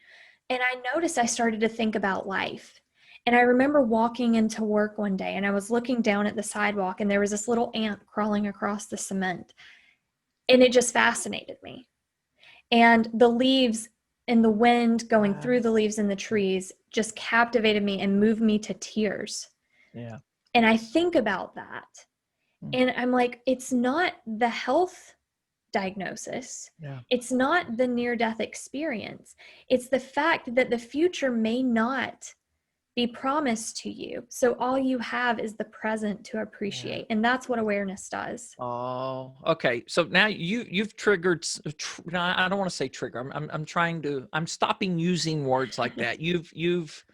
And I noticed I started to think about life. And I remember walking into work one day and I was looking down at the sidewalk and there was this little ant crawling across the cement. And it just fascinated me. And the leaves and the wind going through the leaves in the trees just captivated me and moved me to tears. Yeah. And I think about that. Mm. And I'm like, it's not the health diagnosis. Yeah. It's not the near-death experience. It's the fact that the future may not be promised to you. So all you have is the present to appreciate. And that's what awareness does. Oh, okay. So now you've triggered. No, I don't want to say trigger. I'm trying to. I'm stopping using words like that. You've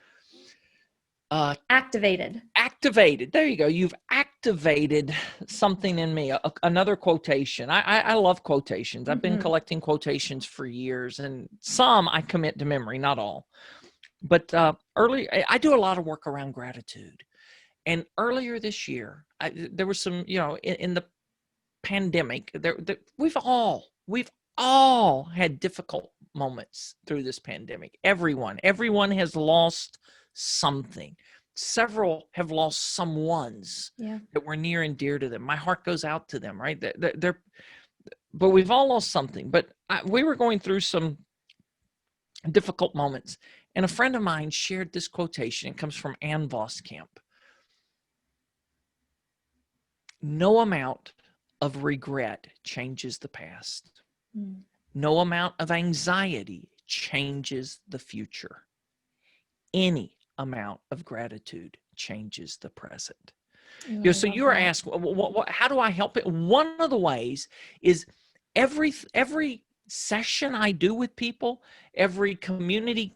Activated. activated. There you go. You've activated something in me. Another quotation. I love quotations. I've been collecting quotations for years, and some I commit to memory, not all. But I do a lot of work around gratitude. And earlier this year, there was some, in the pandemic, we've all had difficult moments through this pandemic. Everyone has lost something. Several have lost someones that were near and dear to them. My heart goes out to them, right? But we've all lost something. But we were going through some difficult moments. And a friend of mine shared this quotation. It comes from Ann Voskamp. No amount of regret changes the past. No amount of anxiety changes the future. Any amount of gratitude changes the present. So you were asked, how do I help it? One of the ways is every session I do with people, every community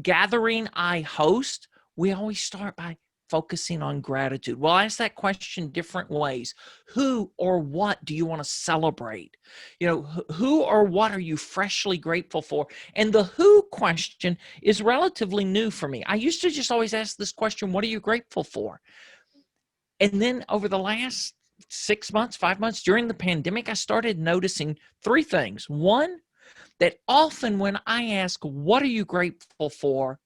gathering I host, we always start by focusing on gratitude. Well, I ask that question different ways. Who or what do you want to celebrate? Who or what are you freshly grateful for? And the who question is relatively new for me. I used to just always ask this question, what are you grateful for? And then over the last 6 months, 5 months during the pandemic, I started noticing three things. One, that often when I ask, what are you grateful for?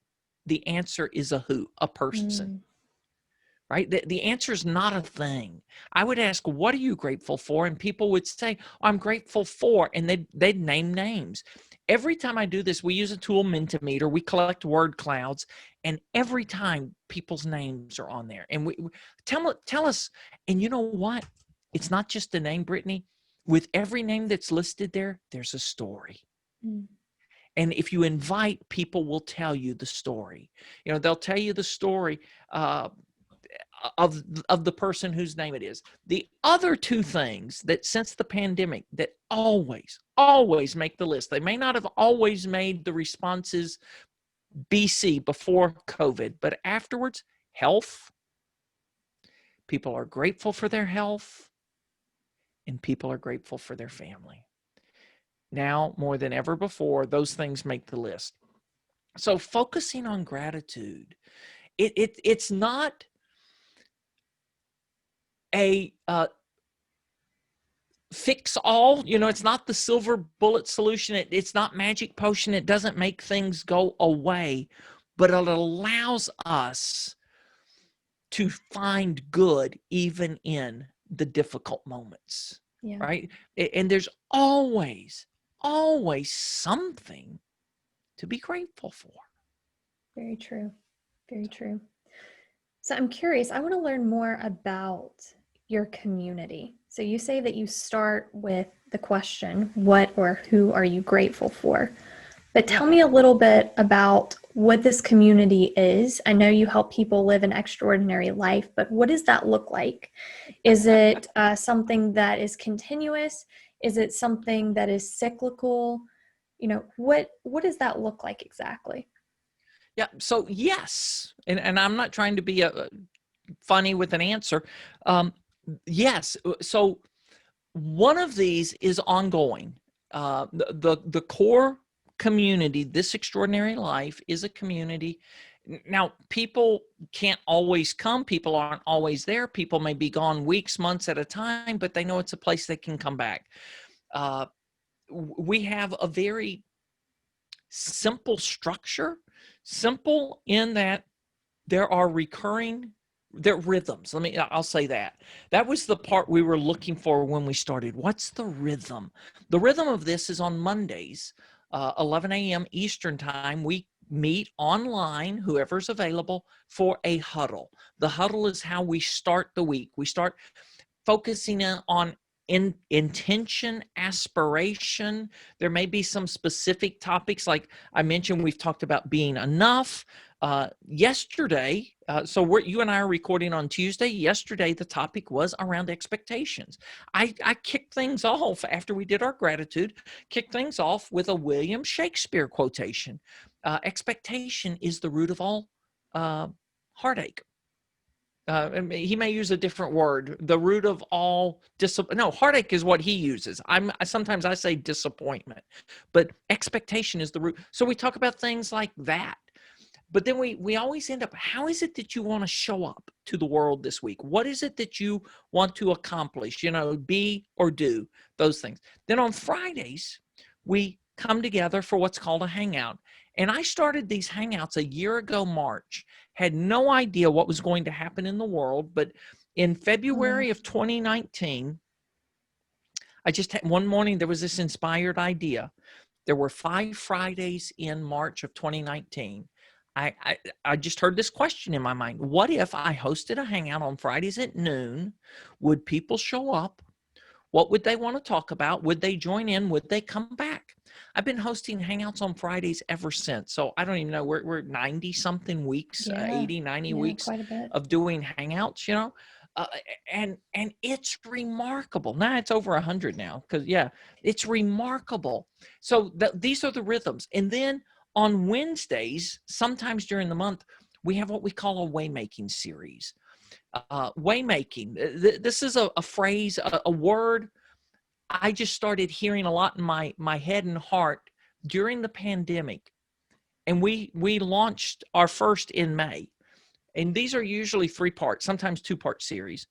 The answer is a who, a person, right? The answer is not a thing. I would ask, what are you grateful for? And people would say, I'm grateful for, and they'd name names. Every time I do this, we use a tool, Mentimeter. We collect word clouds, and every time people's names are on there. And we tell us, and you know what? It's not just a name, Brittany. With every name that's listed there, there's a story. And if you invite, people will tell you the story. They'll tell you the story of the person whose name it is. The other two things that since the pandemic that always make the list, they may not have always made the responses BC before COVID, but afterwards, health. People are grateful for their health, and people are grateful for their family. Now, more than ever before, those things make the list. So focusing on gratitude, it's not a fix all. It's not the silver bullet solution. It's not magic potion. It doesn't make things go away, but it allows us to find good even in the difficult moments, right? And there's always something to be grateful for. Very true. Very true. So I'm curious, I want to learn more about your community. So you say that you start with the question, what or who are you grateful for? But tell me a little bit about what this community is. I know you help people live an extraordinary life, but what does that look like? Is it something that is continuous? Is it something that is cyclical? What does that look like exactly? Yeah. So yes, and I'm not trying to be funny with an answer. Yes. So one of these is ongoing. The core community, this extraordinary life, is a community. Now, people can't always come. People aren't always there. People may be gone weeks, months at a time, but they know it's a place they can come back. We have a very simple structure, simple in that there are rhythms. I'll say that was the part we were looking for when we started. What's the rhythm? The rhythm of this is on Mondays, 11 a.m. Eastern time. We meet online, whoever's available, for a huddle. The huddle is how we start the week. We start focusing on intention, aspiration. There may be some specific topics, like I mentioned. We've talked about being enough. Yesterday, so you and I are recording on Tuesday. Yesterday, the topic was around expectations. I kicked things off after we did our gratitude, kicked things off with a William Shakespeare quotation. Expectation is the root of all heartache. He may use a different word. The root of all heartache is what he uses. Sometimes I say disappointment, but expectation is the root. So we talk about things like that. But then we always end up, how is it that you want to show up to the world this week? What is it that you want to accomplish, be or do, those things. Then on Fridays, we come together for what's called a hangout. And I started these hangouts a year ago, March, had no idea what was going to happen in the world. But in February of 2019, I just had one morning, there was this inspired idea. There were 5 Fridays in March of 2019. I just heard this question in my mind. What if I hosted a hangout on Fridays at noon? Would people show up? What would they want to talk about? Would they join in? Would they come back? I've been hosting hangouts on Fridays ever since. So I don't even know, we're 90 something weeks, 80, 90 weeks quite a bit of doing hangouts, and it's remarkable. Now it's over 100 now, because it's remarkable. So these are the rhythms. And then on Wednesdays, sometimes during the month, we have what we call a waymaking series. Waymaking, this is a phrase, a word I just started hearing a lot in my head and heart during the pandemic. And we launched our first in May. And these are usually 3-part, sometimes 2-part series.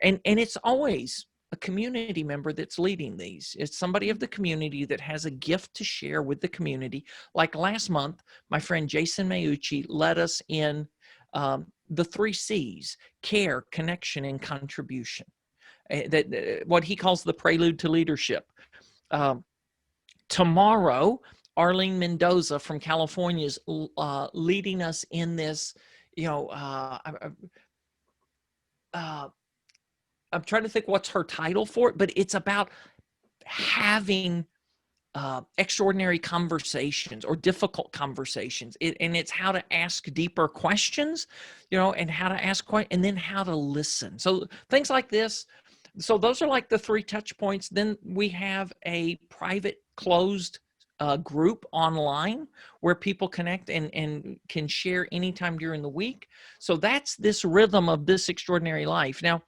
And it's always a community member that's leading these. It's somebody of the community that has a gift to share with the community. Like last month, my friend Jason Mayucci led us in the 3 C's: care, connection, and contribution. What he calls the prelude to leadership. Tomorrow, Arlene Mendoza from California is leading us in this. I'm trying to think what's her title for it, but it's about having extraordinary conversations or difficult conversations. And it's how to ask deeper questions, and how to ask and then how to listen. So things like this. So those are like the 3 touch points. Then we have a private closed group online where people connect and can share anytime during the week. So that's this rhythm of this extraordinary life. Now,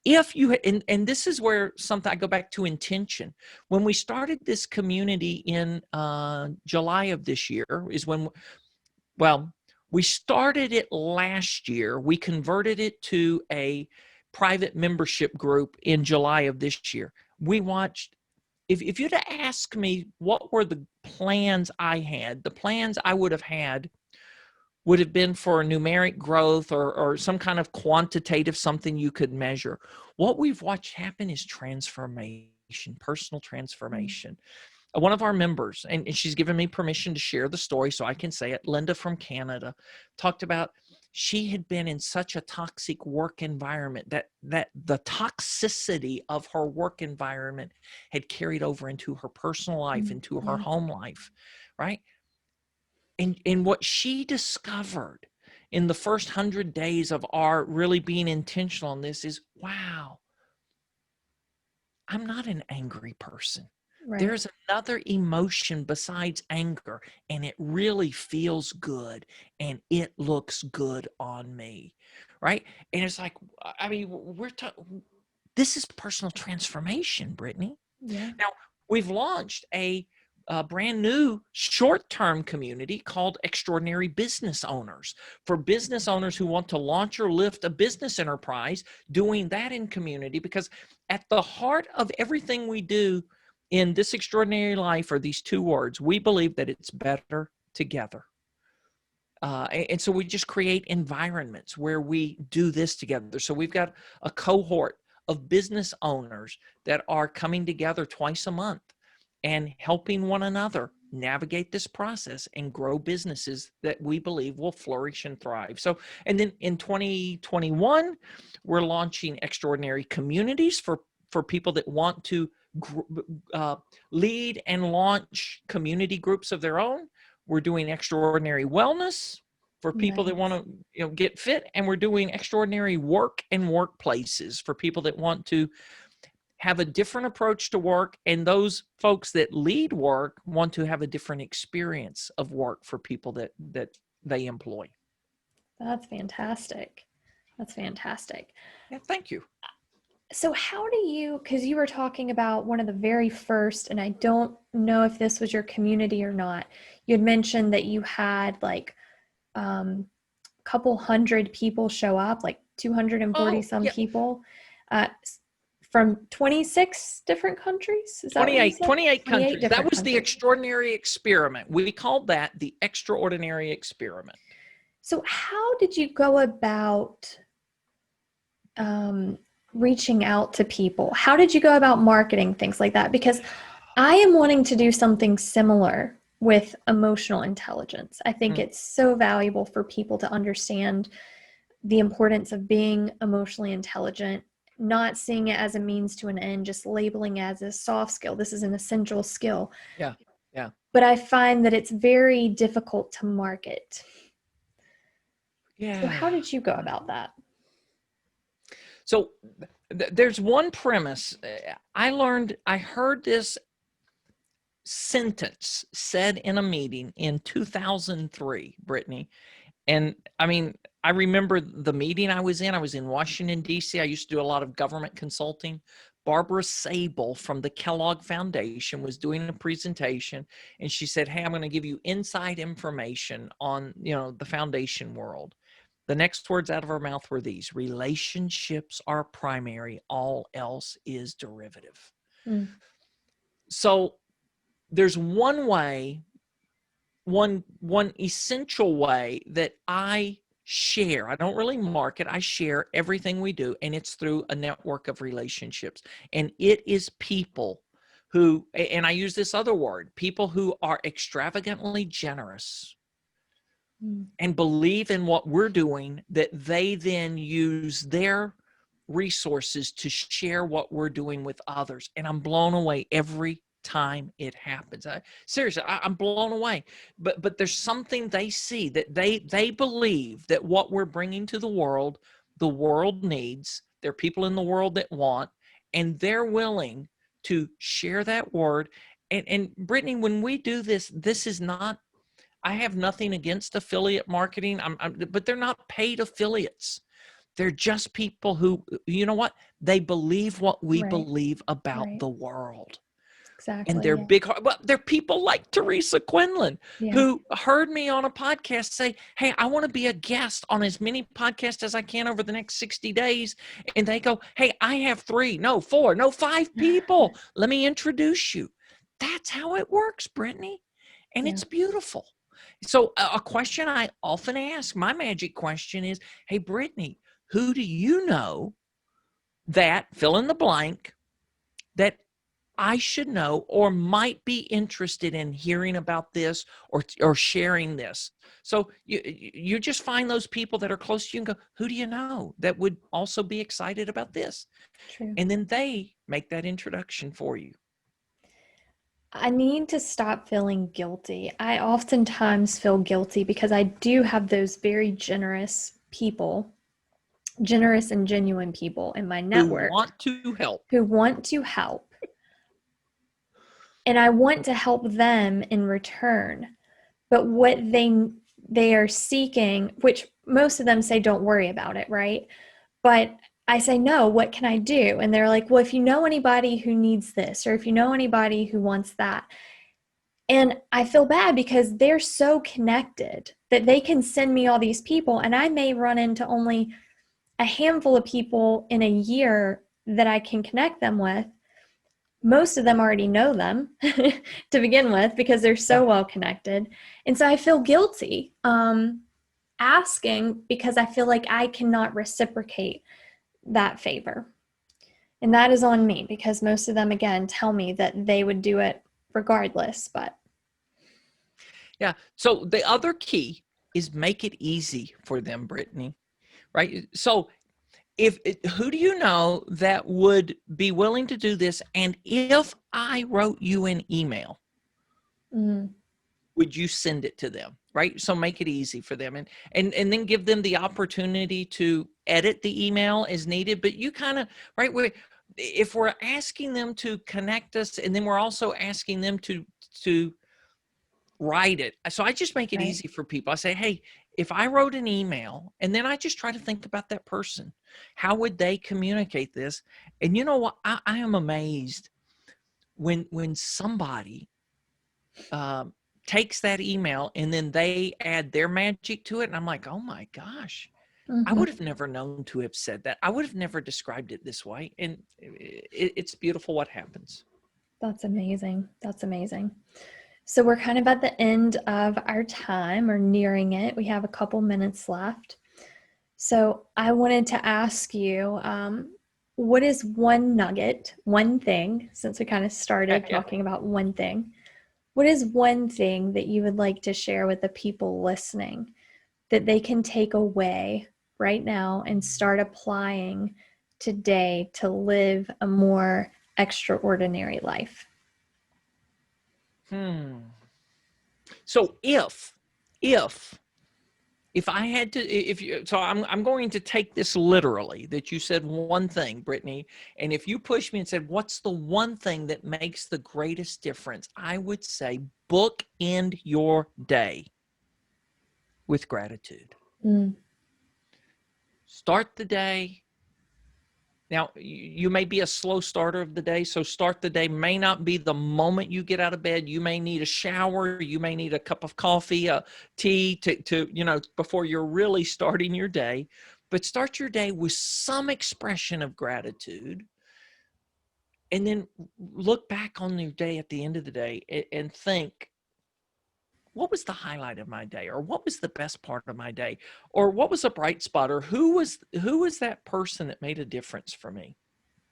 if you, and this is where I go back to intention. When we started this community in July of this year is when, we started it last year. We converted it to a private membership group in July of this year. We watched, if you'd have asked me what were the plans I had, the plans I would have had would have been for numeric growth or some kind of quantitative something you could measure. What we've watched happen is transformation, personal transformation. one of our members, and she's given me permission to share the story so I can say it, Linda from Canada, talked about she had been in such a toxic work environment that the toxicity of her work environment had carried over into her personal life, into her home life, right? And what she discovered in the first 100 days of our really being intentional on this is, wow, I'm not an angry person. Right. There's another emotion besides anger, and it really feels good, and it looks good on me, right? And it's like, I mean, this is personal transformation, Brittney. Yeah. Now, we've launched a brand new short-term community called Extraordinary Business Owners, for business owners who want to launch or lift a business enterprise, doing that in community, because at the heart of everything we do in this extraordinary life are these two words. We believe that it's better together. And so we just create environments where we do this together. So we've got a cohort of business owners that are coming together twice a month and helping one another navigate this process and grow businesses that we believe will flourish and thrive. So, and then in 2021, we're launching Extraordinary Communities for people that want to lead and launch community groups of their own. We're doing Extraordinary Wellness for people that want to get fit, and we're doing Extraordinary Work and Workplaces for people that want to have a different approach to work, and those folks that lead work want to have a different experience of work for people that they employ. That's fantastic. That's fantastic. Yeah, thank you. So how do you, because you were talking about one of the very first, and I don't know if this was your community or not, you had mentioned that you had like a couple hundred people show up, like 240 some people from 26 different countries. Is that 28 countries. That was countries. the Extraordinary Experiment. We called that the Extraordinary Experiment. So how did you go about reaching out to people? How did you go about marketing things like that? Because I am wanting to do something similar with emotional intelligence. I think it's so valuable for people to understand the importance of being emotionally intelligent, not seeing it as a means to an end, just labeling it as a soft skill. This is an essential skill. Yeah. Yeah. But I find that it's very difficult to market. Yeah. So how did you go about that? So there's one premise. I heard this sentence said in a meeting in 2003, Brittney. And I mean, I remember the meeting I was in Washington, D.C. I used to do a lot of government consulting. Barbara Sable from the Kellogg Foundation was doing a presentation, and she said, hey, I'm going to give you inside information on, the foundation world. The next words out of her mouth were these: relationships are primary, all else is derivative. So there's one way, one essential way that I share. I don't really market. I share everything we do, and it's through a network of relationships. And it is people who, and I use this other word, people who are extravagantly generous and believe in what we're doing, that they then use their resources to share what we're doing with others. And I'm blown away every time it happens. Seriously, I'm blown away. But there's something they see, that they believe that what we're bringing to the world needs. There are people in the world that want, and they're willing to share that word. And Brittney, when we do this, this is not, I have nothing against affiliate marketing, but they're not paid affiliates. They're just people who, you know what? They believe what we believe about the world. Exactly. And they're big, well, they're people like Teresa Quinlan, who heard me on a podcast say, hey, I want to be a guest on as many podcasts as I can over the next 60 days. And they go, hey, I have 3, no 4, no 5 people. Let me introduce you. That's how it works, Brittney. And it's beautiful. So a question I often ask, my magic question is, hey, Brittney, who do you know that, fill in the blank, that I should know or might be interested in hearing about this or sharing this. So you just find those people that are close to you and go, who do you know that would also be excited about this? True. And then they make that introduction for you. I need to stop feeling guilty. I oftentimes feel guilty because I do have those very generous people, generous and genuine people in my Who network want to help. who want to help. And I want to help them in return. But what they are seeking, which most of them say, don't worry about it, right? But I say, no, what can I do? And they're like, well, if you know anybody who needs this, or if you know anybody who wants that. And I feel bad because they're so connected that they can send me all these people, and I may run into only a handful of people in a year that I can connect them with. Most of them already know them to begin with because they're so well connected. And so I feel guilty asking because I feel like I cannot reciprocate that favor. And that is on me because most of them, again, tell me that they would do it regardless. But yeah. So the other key is make it easy for them, Brittany, right? So who do you know that would be willing to do this? And if I wrote you an email, would you send it to them? Right. So make it easy for them and then give them the opportunity to edit the email as needed. But you kind of, right. If we're asking them to connect us and then we're also asking them to write it. So I just make it easy for people. I say, hey, if I wrote an email and then I just try to think about that person, how would they communicate this? And you know what? I am amazed when somebody takes that email and then they add their magic to it. And I'm like, oh my gosh, I would have never known to have said that. I would have never described it this way. And it's beautiful what happens. That's amazing. That's amazing. So we're kind of at the end of our time or nearing it. We have a couple minutes left. So I wanted to ask you, what is one nugget, one thing, since we kind of started talking about one thing, what is one thing that you would like to share with the people listening that they can take away right now and start applying today to live a more extraordinary life? So if I had to, so I'm going to take this literally that you said one thing, Brittany, and if you push me and said, what's the one thing that makes the greatest difference? I would say bookend your day with gratitude. Start the day. Now, you may be a slow starter of the day, so start the day may not be the moment you get out of bed. You may need a shower. You may need a cup of coffee, tea to before you're really starting your day. But start your day with some expression of gratitude. And then look back on your day at the end of the day and think, what was the highlight of my day, or what was the best part of my day, or what was a bright spot, or who was that person that made a difference for me?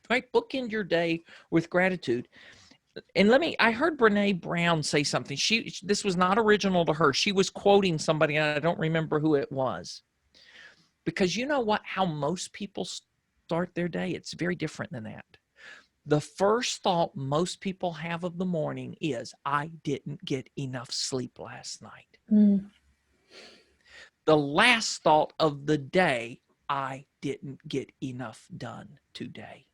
Right? Bookend your day with gratitude. And I heard Brené Brown say something. This was not original to her. She was quoting somebody, and I don't remember who it was. Because you know what? How most people start their day, it's very different than that. The first thought most people have of the morning is, I didn't get enough sleep last night. The last thought of the day, I didn't get enough done today.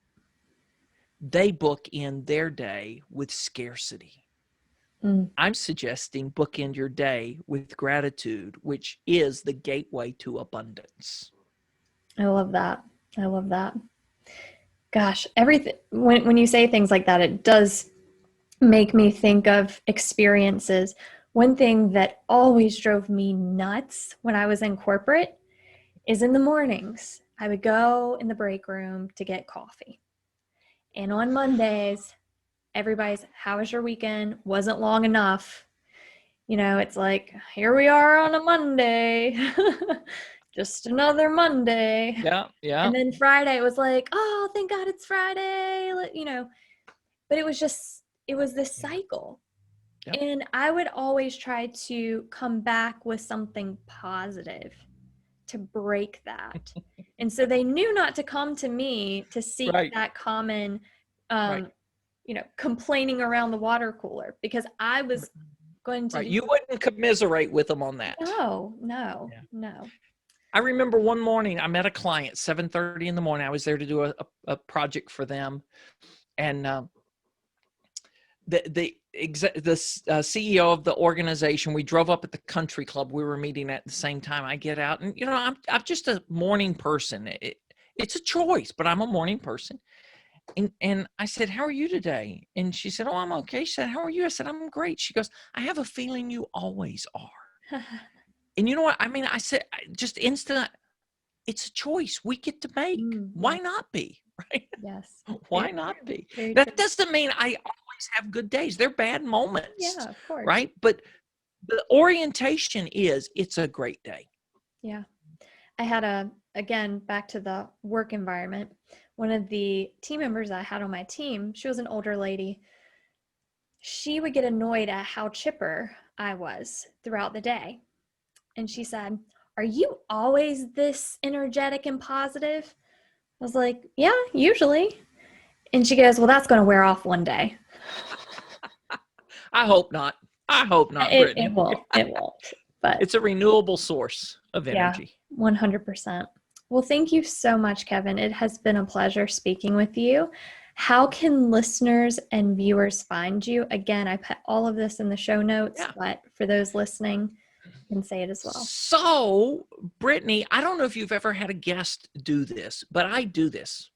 They book in their day with scarcity. I'm suggesting bookend your day with gratitude, which is the gateway to abundance. I love that. I love that. Gosh, everything, when you say things like that, it does make me think of experiences. One thing that always drove me nuts when I was in corporate is in the mornings, I would go in the break room to get coffee. And on Mondays, everybody's, how was your weekend? Wasn't long enough. It's like, here we are on a Monday. Just another Monday. Yeah. And then Friday was like, oh, thank God it's Friday. But it was this cycle. Yep. And I would always try to come back with something positive to break that. And so they knew not to come to me to seek Right. that common, Right. complaining around the water cooler, because I was going to Right. You wouldn't commiserate with them on that. No. I remember one morning I met a client, 7:30 in the morning. I was there to do a project for them. And the CEO of the organization, we drove up at the country club. We were meeting at the same time. I get out and, I'm just a morning person. It's a choice, but I'm a morning person. And I said, how are you today? And she said, oh, I'm okay. She said, how are you? I said, I'm great. She goes, I have a feeling you always are. And you know what? I mean, I said, just instant, it's a choice we get to make. Why not be? Right? Yes. Why not be? Very That true. doesn't mean I always have good days. They're bad moments. Yeah, of course. Right? But the orientation is, it's a great day. Yeah. I had again, back to the work environment, one of the team members I had on my team, she was an older lady. She would get annoyed at how chipper I was throughout the day. And she said, are you always this energetic and positive? I was like, yeah, usually. And she goes, well, that's going to wear off one day. I hope not. Brittney. It won't. But it's a renewable source of energy. Yeah, 100%. Well, thank you so much, Kevin. It has been a pleasure speaking with you. How can listeners and viewers find you? Again, I put all of this in the show notes, but for those listening, you can say it as well. So, Brittney, I don't know if you've ever had a guest do this, but I do this.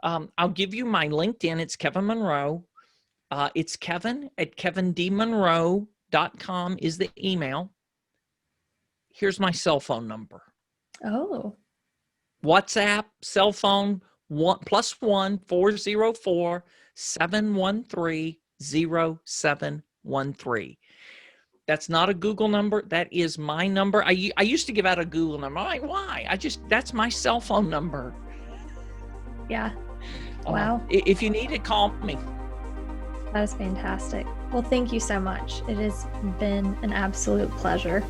I'll give you my LinkedIn. It's Kevin Monroe. It's Kevin at kevindmonroe.com is the email. Here's my cell phone number. Oh. WhatsApp, cell phone, +1 404 713 0713. That's not a Google number. That is my number. I used to give out a Google number. I'm like, why? That's my cell phone number. Yeah. Wow. If you need it, call me. That is fantastic. Well, thank you so much. It has been an absolute pleasure.